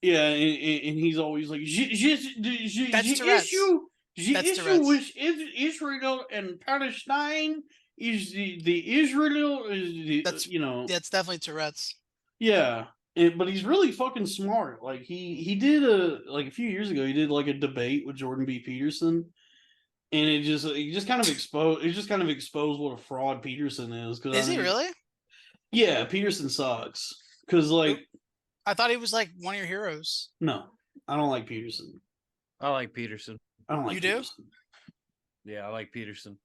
yeah, and he's always like, That's the Tourette's. issue, That's Tourette's. with Israel and Palestine is the Israel is the That's That's definitely Tourette's. yeah, but he's really fucking smart. Like he did a few years ago, he did like a debate with Jordan B. Peterson, and it just kind of exposed what a fraud Peterson is. Because Is he really? Yeah, Peterson sucks. Because like I thought he was like one of your heroes. no, I don't like Peterson. I like Peterson. I don't like You do? Peterson. Yeah, I like Peterson.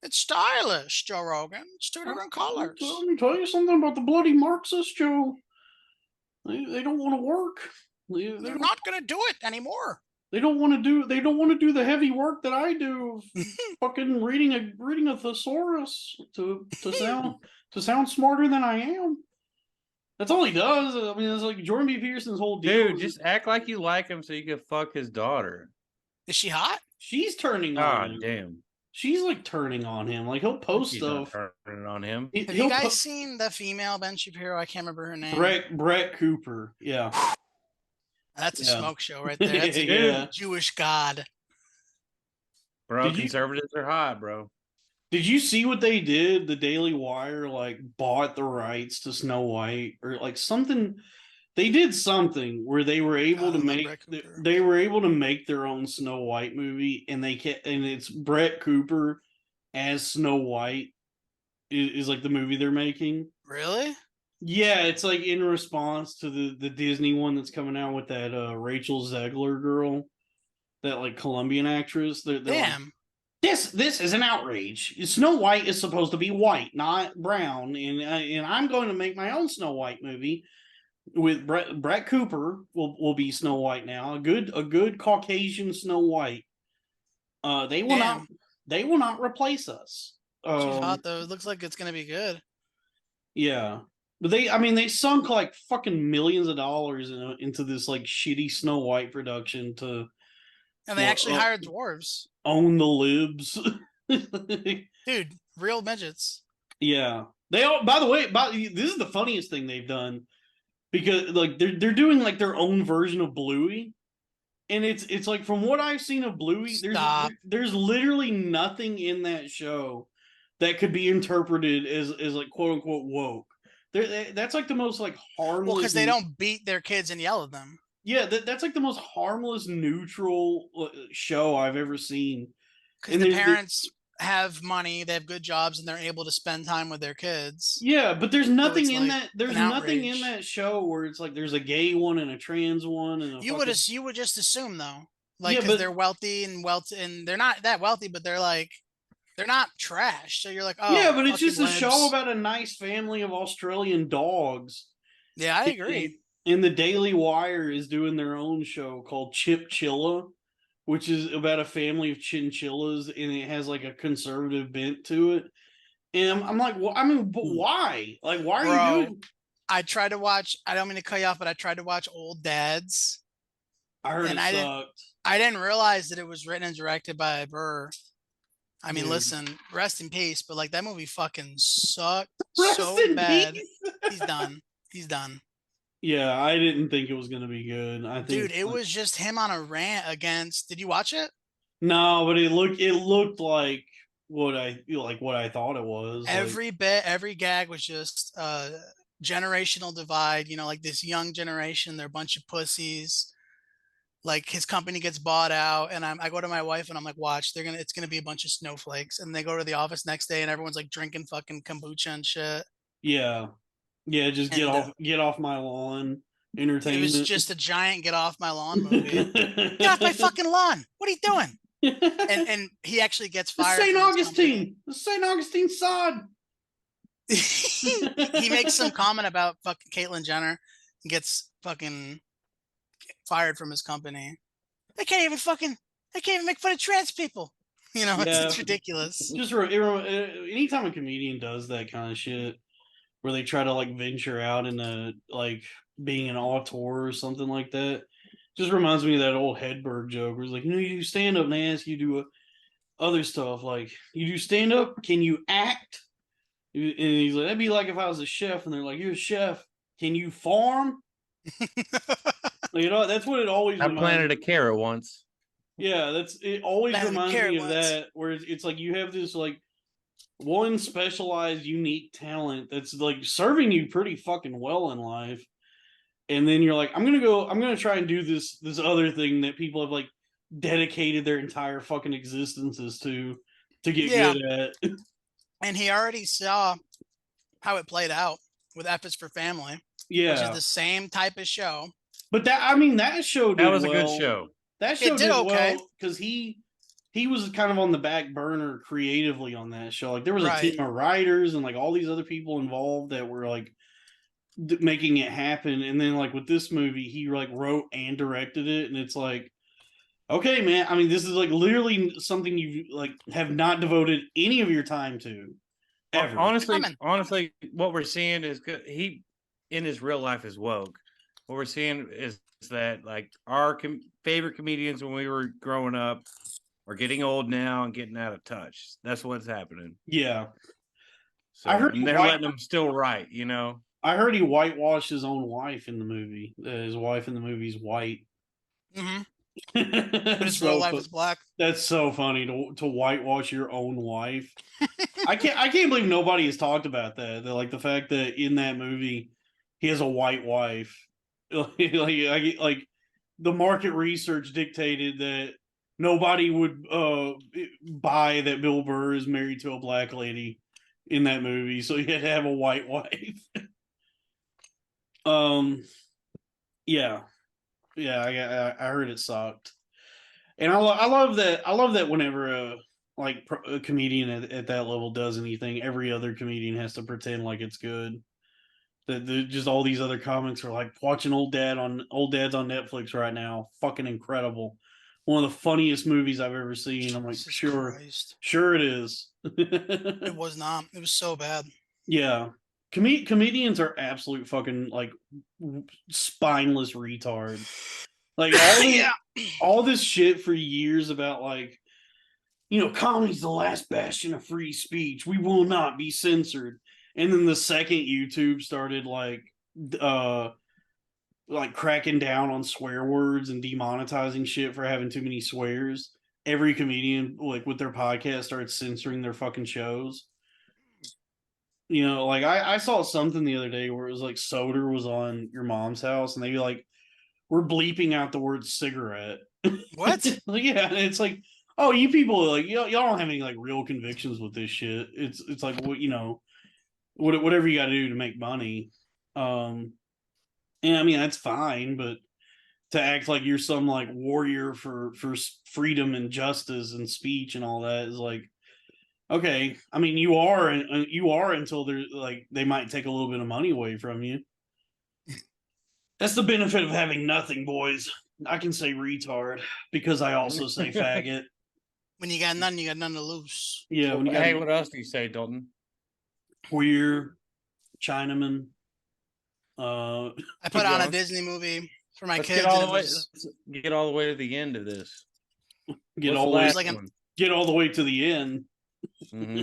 It's stylish, Joe Rogan. It's two different colors. Let me tell you something about the bloody Marxists, Joe. They don't want to work. They're not gonna do it anymore. They don't want to do the heavy work that I do. Fucking reading a thesaurus to sound smarter than I am. That's all he does. I mean, it's like Jordan B. Peterson's whole deal. Dude, just act like you like him so you can fuck his daughter. Is she hot? She's turning on God him. damn. She's like turning on him. Like he'll post He's not stuff. turning on him. Have you guys seen the female Ben Shapiro? I can't remember her name. Brett Cooper. Yeah. That's a Yeah. smoke show right there. That's a Yeah. Jewish god. Bro, Did you- conservatives are hot, bro. Did you see what they did? The Daily Wire like bought the rights to Snow White or like something. They did something where they were able to make their own Snow White movie, and it's Brett Cooper as Snow White is like the movie they're making. Really? Yeah, it's like in response to the Disney one that's coming out with that Rachel Zegler girl, that like Colombian actress. They're Damn. like, this is an outrage. Snow White is supposed to be white, not brown, and I'm going to make my own Snow White movie with Brett Cooper will be Snow White now. A good Caucasian Snow White. They will not replace us. She's hot though. It looks like it's gonna be good. Yeah. But they sunk like fucking millions of dollars into this like shitty Snow White production to And they actually hired dwarves. own the libs. Dude, real midgets. Yeah. They all by the way, this is the funniest thing they've done, because like they're doing like their own version of Bluey. And it's like, from what I've seen of Bluey, there's literally nothing in that show that could be interpreted as like quote unquote woke. That's like the most like harmless. Well, because they don't beat their kids and yell at them. Yeah, that's like the most harmless, neutral show I've ever seen. Because the parents have money, they have good jobs, and they're able to spend time with their kids. Yeah, but there's nothing in that. There's nothing in outrage. that show where it's like there's a gay one and a trans one and You would just assume though, like, Yeah, because but- they're wealthy and they're not that wealthy, but they're not trash. So you're like, oh yeah, but it's fucking just a show libs. about a nice family of Australian dogs. Yeah, I agree. And the Daily Wire is doing their own show called Chipchilla, which is about a family of chinchillas, and it has like a conservative bent to it. And I'm like, well, I mean, but why? Like, why are you Bro, doing? I tried to watch. I don't mean to cut you off, but I tried to watch Old Dads, I heard and it sucked. I didn't realize that it was written and directed by Burr. I mean, Dude. listen, rest in peace, but like that movie fucking sucked Rest so in bad. peace. He's done. He's done. Yeah, I didn't think it was gonna be good. I think, Dude, it was just him on a rant against. Did you watch it? no, but it looked like what I thought it was. Every bit, every gag was just generational divide. You know, like this young generation, they're a bunch of pussies. Like his company gets bought out, and I go to my wife and I'm like, watch, it's gonna be a bunch of snowflakes. And they go to the office next day and everyone's like drinking fucking kombucha and shit. Yeah, yeah, just And get off my lawn. it was Entertainment. just a giant get off my lawn movie. Get off my fucking lawn. What are you doing? And he actually gets the fired. St. Augustine, the St. Augustine sod. He makes some comment about fucking Caitlyn Jenner and gets fucking fired from his company. They can't even make fun of trans people. You know, Yeah. it's ridiculous. Just anytime a comedian does that kind of shit, where they try to like venture out into like being an auteur or something like that, just reminds me of that old Hedberg joke where it's like, you do stand up, and they ask you to do other stuff like, you do stand up, can you act? And he's like, that'd be like if I was a chef, and they're like, you're a chef, can you farm? That's what it always. I planted a carrot once. Yeah, it always Planted a reminds me carrot of once. that, where it's like you have this like one specialized, unique talent that's like serving you pretty fucking well in life, and then you're like, I'm gonna try and do this other thing that people have like dedicated their entire fucking existences to get good at. And he already saw how it played out with F is for Family, which is the same type of show. But that show did That was a well. good show. That show It did okay. well because he was kind of on the back burner creatively on that show. Like there was a Right. team of writers and like all these other people involved that were like making it happen. And then like with this movie, he like wrote and directed it, and it's like, okay, man. I mean, this is like literally something you like have not devoted any of your time to ever. Honestly, what we're seeing is good. He in his real life is woke. What we're seeing is that like our favorite comedians when we were growing up are getting old now and getting out of touch. That's what's happening. Yeah. So, I heard they're letting them still write, you know. I heard he whitewashed his own wife in the movie. His wife in the movie is white. Mm-hmm. But his real life is black. That's so funny to whitewash your own wife. I can't believe nobody has talked about that. Like the fact that in that movie he has a white wife. like the market research dictated that nobody would buy that Bill Burr is married to a black lady in that movie, so he had to have a white wife. Yeah, I heard it sucked, and I love that. I love that whenever a comedian at that level does anything, every other comedian has to pretend like it's good. That just all these other comics are like watching Old Dads on Netflix right now. Fucking incredible. One of the funniest movies I've ever seen. I'm like, Jesus sure Christ. Sure it is. It was not. It was so bad. Yeah. Comedians are absolute fucking like spineless retards. Like all this shit for years about like, comedy's the last bastion of free speech. We will not be censored. And then the second YouTube started like cracking down on swear words and demonetizing shit for having too many swears, every comedian like with their podcast started censoring their fucking shows. Like I saw something the other day where it was like Soder was on Your Mom's House and they like were bleeping out the word cigarette. What? Yeah, and it's like, oh, you people like y'all don't have any like real convictions with this shit. It's like whatever you got to do to make money. And I mean that's fine, but to act like you're some like warrior for freedom and justice and speech and all that is like, okay. I mean you are until they're like they might take a little bit of money away from you. That's the benefit of having nothing, boys. I can say retard because I also say faggot. When you got none, you got none to lose. Yeah, when you Hey, got what else do you say, Dalton? queer, Chinaman. I Keep put on a going. Disney movie for my Let's kids, get all and the it way. was Let's get all the way to the end of this. Get What's all the the way, last like an- one? get all the way to the end.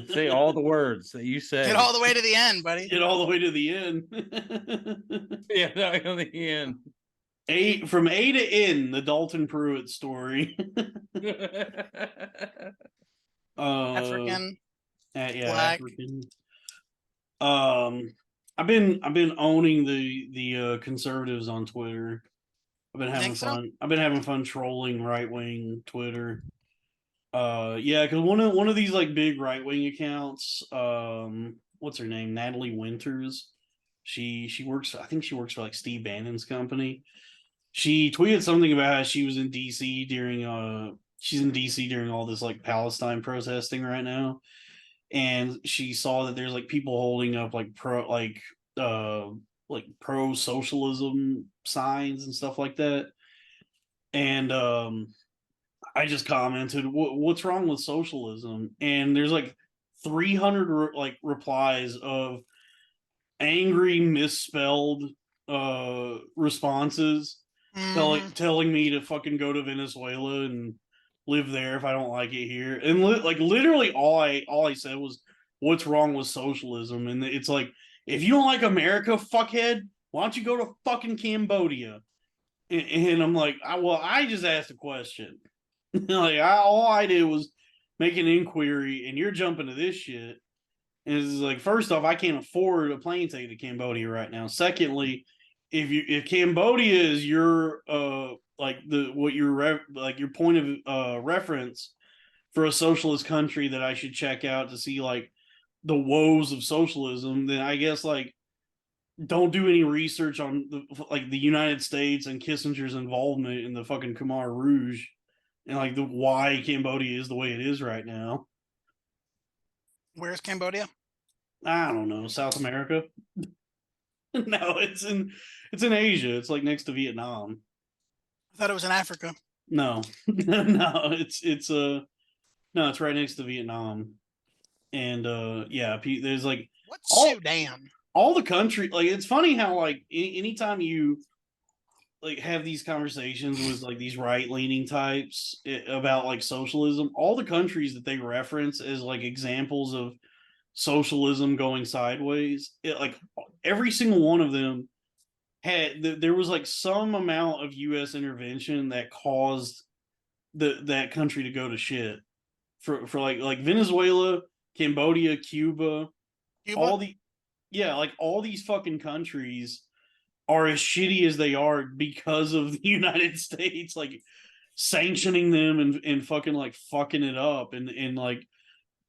Say all the words that you say. get all the way to the end, buddy. Get all the way to the end. Yeah, no, on the end. From A to N, the Dalton Pruitt story. African, Yeah, black. African. I've been owning the conservatives on Twitter. I've been You having think so? fun. I've been having fun trolling right wing Twitter. Yeah, because one of these like big right wing accounts, what's her name? Natalie Winters. She works. I think she works for like Steve Bannon's company. She tweeted something about how she was in DC during she's in DC during all this like Palestine protesting right now, and she saw that there's like people holding up uh like pro socialism signs and stuff like that, and I just commented, "What's wrong with socialism?" And there's like 300 replies of angry misspelled responses Mhm. telling me to fucking go to Venezuela and live there if I don't like it here. And like literally all I said was, "What's wrong with socialism?" And it's like, if you don't like America, fuckhead, why don't you go to fucking Cambodia? And I'm like, I just asked a question. Like all I did was make an inquiry, and you're jumping to this shit. And it's like, first off, I can't afford a plane ticket to Cambodia right now. Secondly, if Cambodia is your like the what your like your point of reference for a socialist country that I should check out to see like the woes of socialism, then I guess like don't do any research on the United States and Kissinger's involvement in the fucking Khmer Rouge and like the why Cambodia is the way it is right now. Where's Cambodia? I don't know, South America. No, it's in Asia. It's like next to Vietnam. I thought it was in Africa. No, no, no, it's right next to Vietnam. And yeah, there's like What's all Sudan? all the country. Like it's funny how like anytime you like have these conversations with like these right leaning types about like socialism, all the countries that they reference as like examples of socialism going sideways, like every single one of them there was like some amount of U.S. intervention that caused that country to go to shit for like Venezuela, Cambodia, Cuba, Cuba? all the yeah, like all these fucking countries are as shitty as they are because of the United States like sanctioning them and fucking like fucking it up and like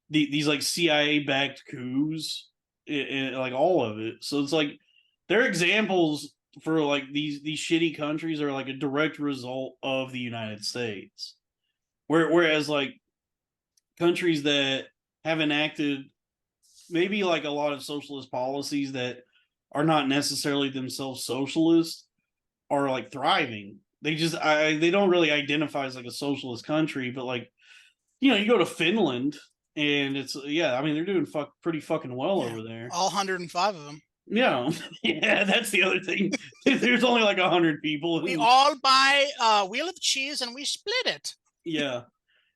these like CIA backed coups and like all of it. So it's like they're examples for like these shitty countries are like a direct result of the United States. Whereas like countries that have enacted maybe like a lot of socialist policies that are not necessarily themselves socialist are like thriving. They don't really identify as like a socialist country, but like you go to Finland and it's yeah, I mean they're doing pretty fucking well Yeah, over there. all 105 of them. Yeah, yeah, that's the other thing. There's only like 100 people. We all buy a wheel of cheese and we split it. Yeah,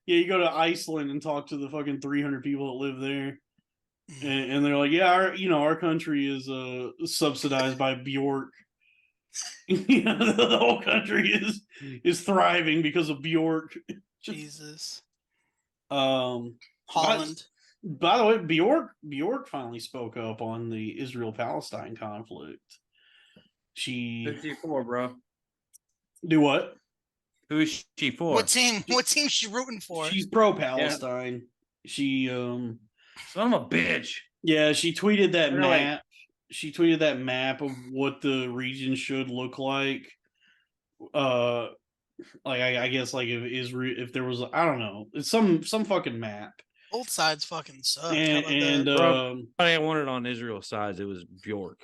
yeah. You go to Iceland and talk to the fucking 300 people that live there, and they're like, yeah, our country is subsidized by Bjork. The whole country is thriving because of Bjork. Jesus. Um, Holland. by the way, Bjork finally spoke up on the Israel-Palestine conflict. She 54, bro. do what? Who is she for? What team? What team she rooting for? She's pro-Palestine. She Son of a bitch. yeah, she tweeted that Really? map. She tweeted that map of what the region should look like. Like I guess like if there was I don't know, it's some fucking map. Both sides fucking suck. How And about that? Bro, I wanted on Israel's sides. It was Bjork.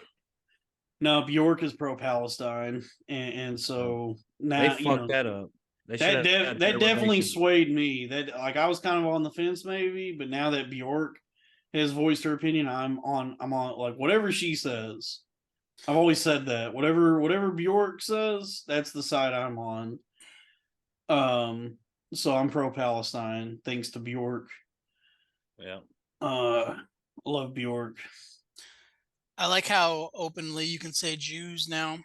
No, Bjork is pro-Palestine, and so They now fucked that up. They should that have had that their definitely relations. swayed me. That like I was kind of on the fence maybe, but now that Bjork has voiced her opinion, I'm on like whatever she says. I've always said that whatever Bjork says, that's the side I'm on. Um, so I'm pro-Palestine thanks to Bjork. Yeah. Love Bjork. I like how openly you can say Jews now.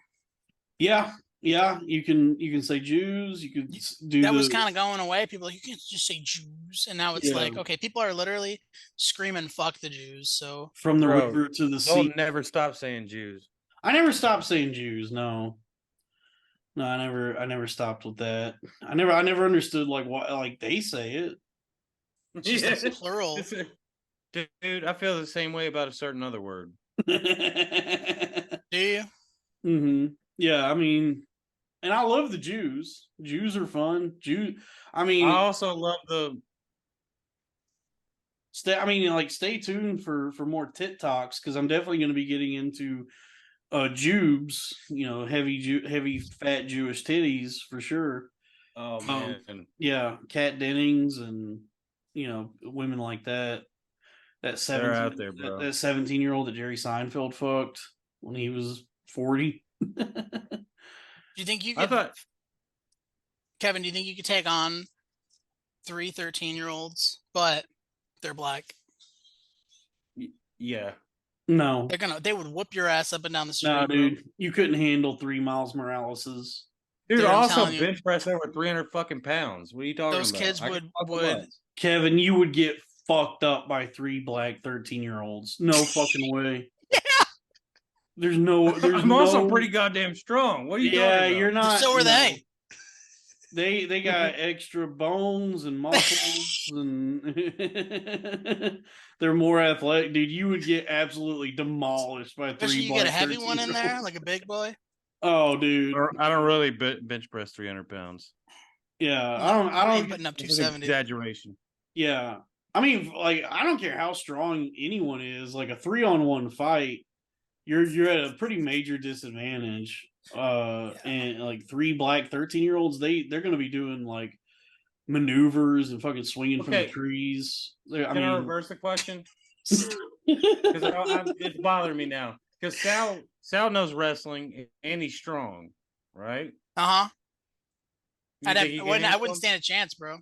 Yeah, yeah. You can say Jews. You could do That was the kind of going away. People are like, you can just say Jews, and now it's yeah like, okay, people are literally screaming "fuck the Jews." So from the Bro, river to the they'll sea. never stop saying Jews. I never stopped saying Jews. No, no, I never stopped with that. I never understood like what like they say it. it's just a plural. Dude, I feel the same way about a certain other word. Do you? Yeah, I mean, and I love the Jews. Jews are fun. I I mean, also love the stay tuned for more tit talks because I'm definitely going to be getting into Jubes. Heavy fat Jewish titties for sure. oh Um, man. yeah, Kat Dennings and women like that. That They're 17 out there, that, bro. that 17-year-old that Jerry Seinfeld fucked when he was 40. Do you think you I could, thought Kevin? Do you think you could take on 13-year-olds, but they're black? yeah. No, They would whoop your ass up and down the no, street, bro. dude, you couldn't handle 3 Miles Morales's. Dude, Dude, I I'm also telling you, bench press over 300 fucking pounds. What are you talking those about? kids I can would fucking would less. Kevin, you would get fucked up by 3 black 13-year-olds. No fucking way. There's no. There's I'm also no. pretty goddamn strong. What are you Yeah, talking you're about? not. so are they. They got extra bones and muscles and they're more athletic, dude. You would get absolutely demolished by Especially three you get a black heavy 13 one in year there, olds. like a big boy. Oh, dude. I don't really bench press 300 pounds. Yeah, No, I I ain't don't. putting up It's an 270. exaggeration. Yeah, I mean, like, I don't care how strong anyone is. Like a 3-on-1 fight, you're at a pretty major disadvantage. And like 3 black 13-year-olds, they're gonna be doing like maneuvers and fucking swinging from the Okay, trees. can I reverse the question? Because it's bothering me now. Because Sal knows wrestling and he's strong, right? Uh huh. You think he can I handle wouldn't him? stand a chance, bro.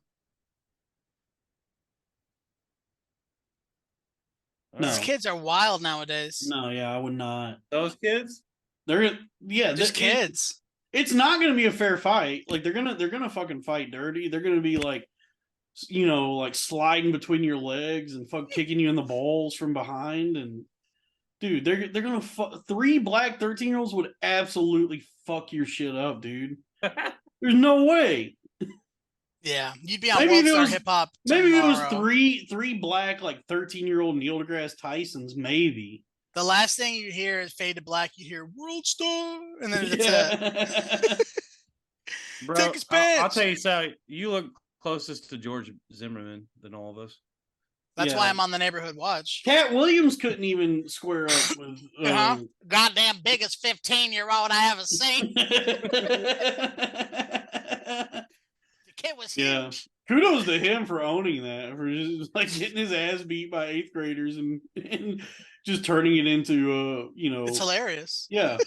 All No. These right. kids are wild nowadays. No, yeah, I would not. Those kids? They're yeah, Just kids. it's not going to be a fair fight. Like they're gonna fucking fight dirty. They're gonna be like, like sliding between your legs and fuck kicking you in the balls from behind. And dude, they're gonna 3 black 13-year-olds would absolutely fuck your shit up, dude. There's no way. Yeah, you'd be on Maybe if World it Star was Hip Hop maybe if it was tomorrow. three black like 13-year-old Neil deGrasse Tysons, maybe. The last thing you hear is Fade to Black. You hear World Star, and then it's Yeah. Bro, take his I'll pants. tell you, Sal, you look closest to George Zimmerman than all of us. That's Yeah. why I'm on the neighborhood watch. Cat Williams couldn't even square up with. Goddamn biggest 15-year-old I ever seen. The kid was Yeah. huge. Kudos to him for owning that, for just like getting his ass beat by 8th graders and just turning it into It's hilarious. yeah.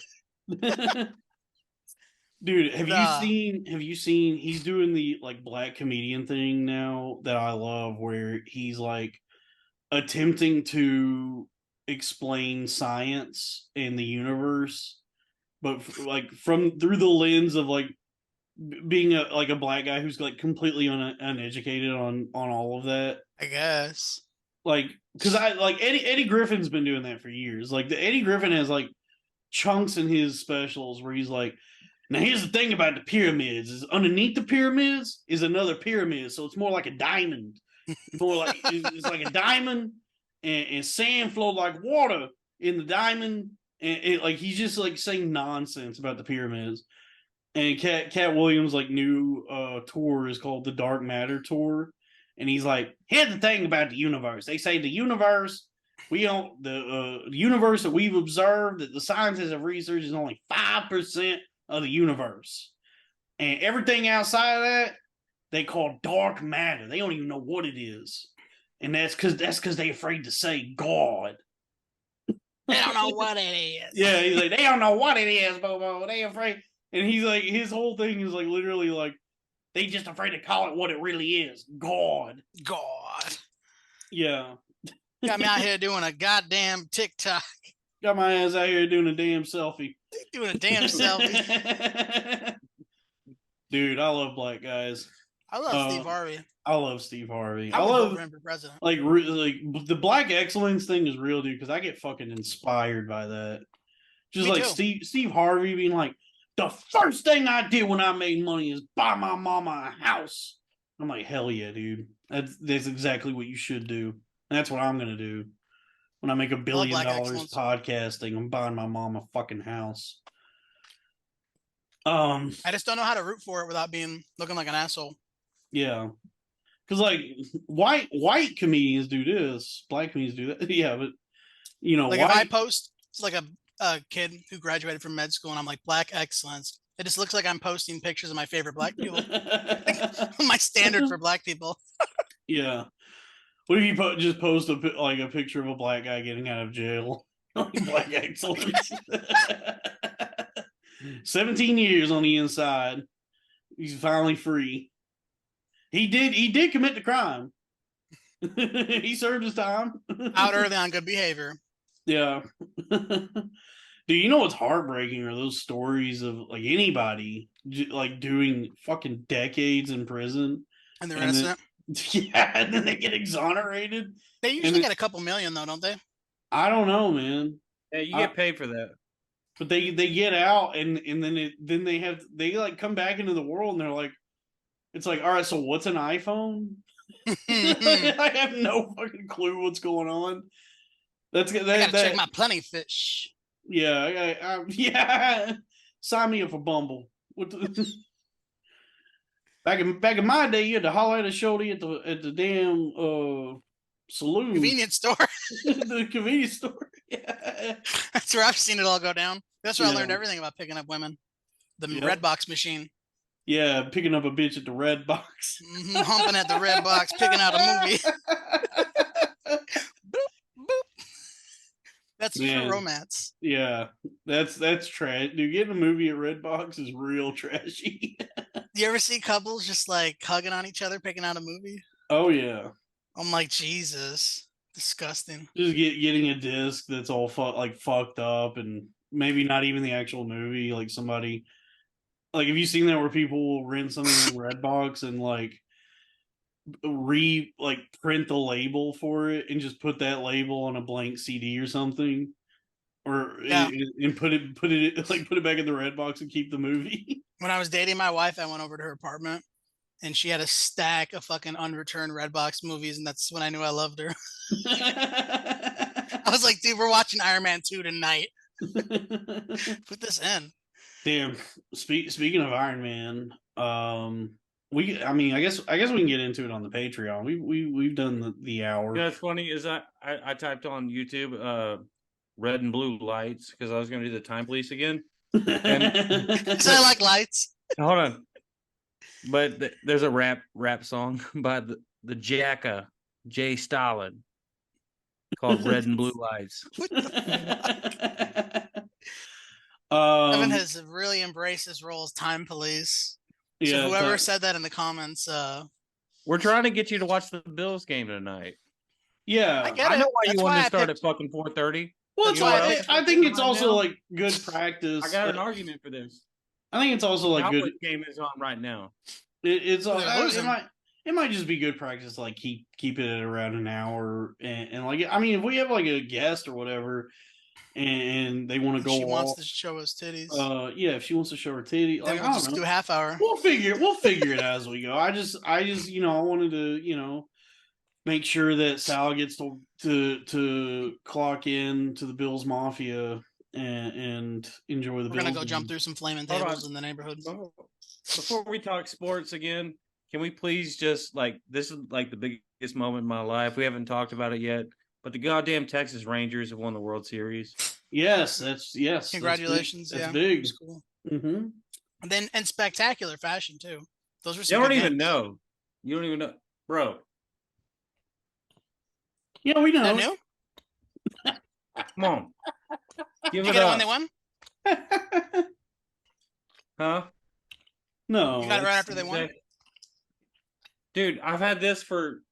Dude, have Nah. you seen he's doing the like black comedian thing now that I love, where he's like attempting to explain science and the universe, but like from through the lens of like being a black guy who's like completely uneducated on all of that. I guess. Like, because I like Eddie Griffin's been doing that for years. Like the Eddie Griffin has like chunks in his specials where he's like, now here's the thing about the pyramids: is underneath the pyramids is another pyramid, so it's more like a diamond. More like it's like a diamond, and sand flowed like water in the diamond, and like he's just like saying nonsense about the pyramids. And Cat Williams' like new tour is called the Dark Matter Tour, and he's like, here's the thing about the universe: they say the universe We don't the universe that we've observed that the scientists have researched is only 5% of the universe, and everything outside of that they call dark matter. They don't even know what it is, and that's because they're afraid to say God. They don't know what it is. Yeah, he's like, they don't know what it is, Bobo. They afraid, and he's like, his whole thing is like literally like they just afraid to call it what it really is, God. God. Yeah, Got me out here doing a goddamn TikTok. got my ass out here doing a damn selfie. Doing a damn selfie. Dude, I love black guys. I love Steve Harvey. I love Steve Harvey. I I would vote love for him for president. like the black excellence thing is real, dude. Because I get fucking inspired by that. Just Me like too. Steve Harvey being like, the first thing I did when I made money is buy my mama a house. I'm like, hell yeah, dude. That's exactly what you should do. And that's what I'm gonna do when I make $1 billion black excellence. podcasting. I'm buying my mom a fucking house. I just don't know how to root for it without looking like an asshole. Yeah. Because like white comedians do this, black comedians do that. Yeah, but you know, Like white... if I post, it's like a kid who graduated from med school, and I'm like black excellence. It just looks like I'm posting pictures of my favorite black people. My standard for black people. Yeah. What if you just post a picture of a black guy getting out of jail? Black excellence. 17 years on the inside. He's finally free. He did commit the crime. He served his time. Out early on good behavior. Yeah. Dude, you know what's heartbreaking are those stories of like anybody like doing fucking decades in prison. And they're innocent. Yeah, and then they get exonerated. They usually get a couple million though, don't they? I don't know, man. Yeah, you get paid for that. But they get out and then they like come back into the world and they're like, it's like, all right, so what's an iPhone? I have no fucking clue what's going on. I gotta check my plenty fish. Yeah, yeah. Sign me up for Bumble. Back in my day, you had to holler at a shorty at the damn saloon, convenience store. The convenience store. Yeah, that's where I've seen it all go down. That's where I learned everything about picking up women. The Redbox machine. Yeah, picking up a bitch at the Redbox. Humping at the Redbox, picking out a movie. Boop, boop. That's true romance. Yeah, that's trash. Dude, getting a movie at Redbox is real trashy. You ever see couples just like hugging on each other, picking out a movie? Oh yeah. I'm like, Jesus, disgusting. Just getting a disc that's all fucked up, and maybe not even the actual movie. Like somebody, like, have you seen that where people will rent something in Redbox and like print the label for it and just put that label on a blank CD or something, or and put it back in the Redbox and keep the movie. When I was dating my wife, I went over to her apartment and she had a stack of fucking unreturned Redbox movies, and that's when I knew I loved her. I was like, dude, we're watching Iron Man 2 tonight. Put this in. Damn. Speaking of Iron Man, I guess we can get into it on the Patreon. We've done the hour. Yeah, it's funny is I typed on YouTube red and blue lights because I was going to do the time police again. And so I like lights. Hold on, but there's a rap song by the Jacka Jay Stalin called "Red and Blue Lights." What the fuck? Evan has really embraced his role as time police. So whoever said that in the comments, we're trying to get you to watch the Bills game tonight. Yeah, I know why you want to start at fucking 4:30. Well, I think it's also like good practice. I got an argument for this. I think it's also like good game is on right now. It might just be good practice to like keep it at around an hour and like, I mean, if we have like a guest or whatever and they want to go, she wants to show us titties. Yeah, if she wants to show her titty, like, we'll just do half hour. We'll figure it out as we go. I just I wanted to make sure that Sal gets to clock in to the Bills Mafia and enjoy the Bills. We're gonna go jump through some flaming tables in the neighborhood. Before we talk sports again, can we please just, like, this is like the biggest moment in my life. We haven't talked about it yet. but the goddamn Texas Rangers have won the World Series. Yes, that's Congratulations. That's yeah, big. it's cool. Mm-hmm. And then in spectacular fashion too. Those were You some don't good even games. know. You don't even know, bro. Yeah, we That know. new? Come on, give Did you it get it up, when they won? huh? No, You got it right after they won? Dude, I've had this for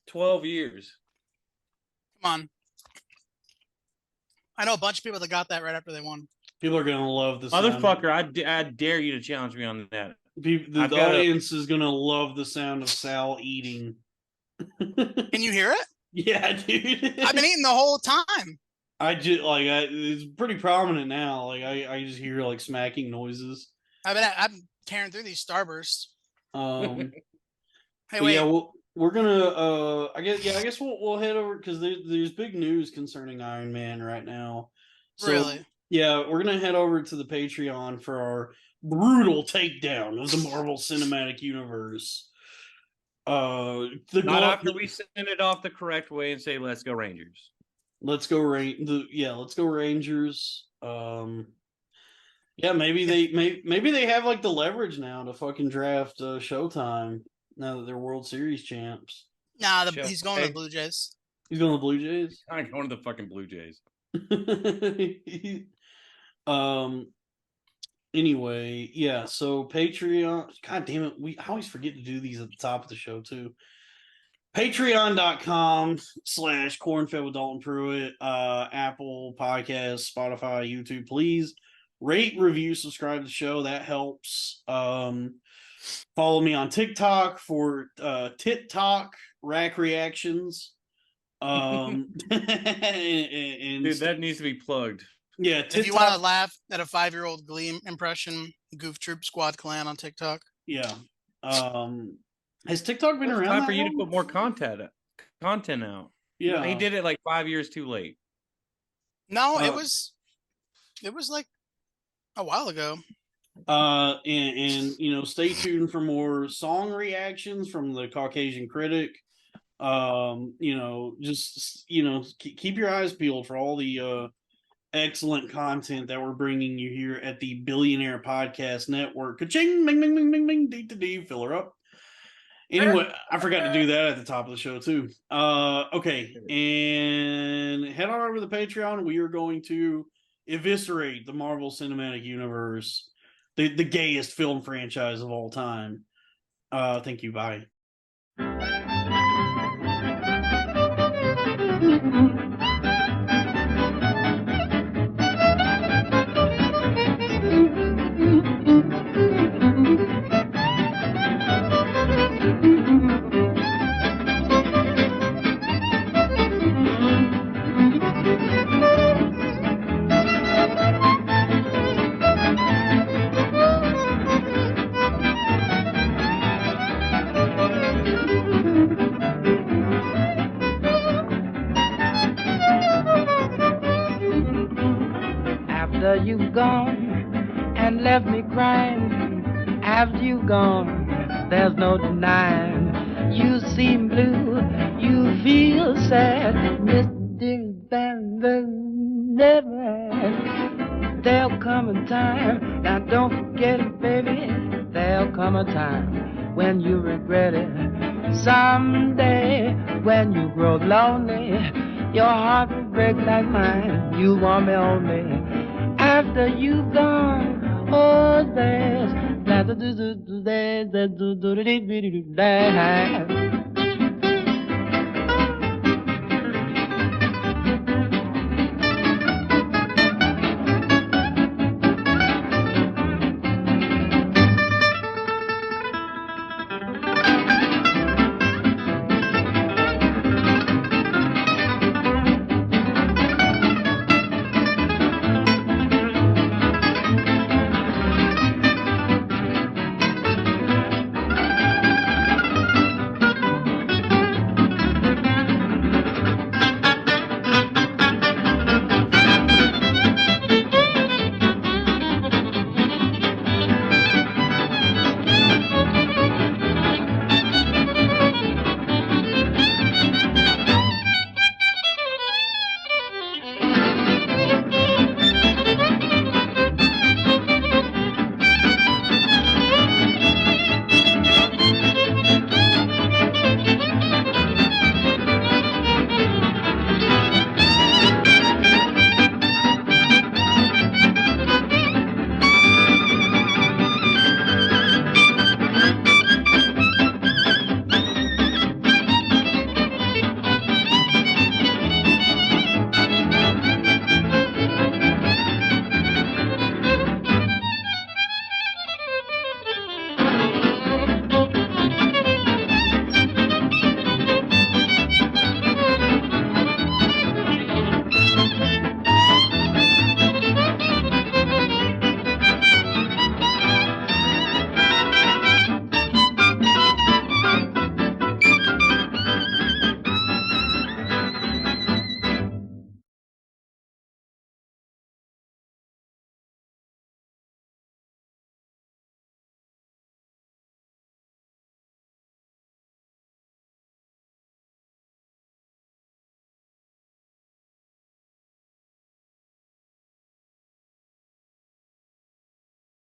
12 years. Come on. I know a bunch of people that got that right after they won. people are gonna love this. Motherfucker, I dare you to challenge me on that. The audience is gonna love the sound of Sal eating. Can you hear it? Yeah, dude. I've been eating the whole time. I just it's pretty prominent now. Like I just hear like smacking noises. I've been tearing through these Starbursts. Hey, Hey, wait. yeah, we're gonna I guess we'll head over because there's big news concerning Iron Man right now. So Really? yeah, we're gonna head over to the Patreon for our brutal takedown of the Marvel Cinematic Universe. Not after we send it off the correct way and say, "Let's go Rangers." Let's go let's go Rangers. Yeah, maybe they have like the leverage now to fucking draft Showtime now that they're World Series champs. Nah, he's going to the Blue Jays. He's going to the Blue Jays. I'm going to the fucking Blue Jays. Anyway, yeah. So Patreon. God damn it, I always forget to do these at the top of the show too. Patreon.com/cornfed with Dalton Pruitt, Apple Podcasts, Spotify, YouTube. Please rate, review, subscribe to the show. That helps. Follow me on TikTok for Tit Talk Rack Reactions. And Dude, that needs to be plugged. Yeah, if you want to laugh at a 5-year-old Glee impression, Goof Troop Squad Clan on TikTok. Yeah. Has TikTok been around? Time for you to put more content out. Yeah, he did it like 5 years too late. No, it was like a while ago. And you know, stay tuned for more song reactions from the Caucasian Critic. You know, just keep your eyes peeled for all the excellent content that we're bringing you here at the Billionaire Podcast Network. Ka-ching, bing, bing, bing, bing, bing, D, fill her up. Anyway, I forgot to do that at the top of the show too. Okay, and head on over to the Patreon. We are going to eviscerate the Marvel Cinematic Universe, the gayest film franchise of all time. Thank you. Bye. After you've gone and left me crying, after you've gone, there's no denying. You seem blue, you feel sad, Mr. Van never. There'll come a time, now don't forget it, baby. There'll come a time when you regret it. Someday, when you grow lonely, your heart will break like mine. You want me only after you've gone. Oh, there's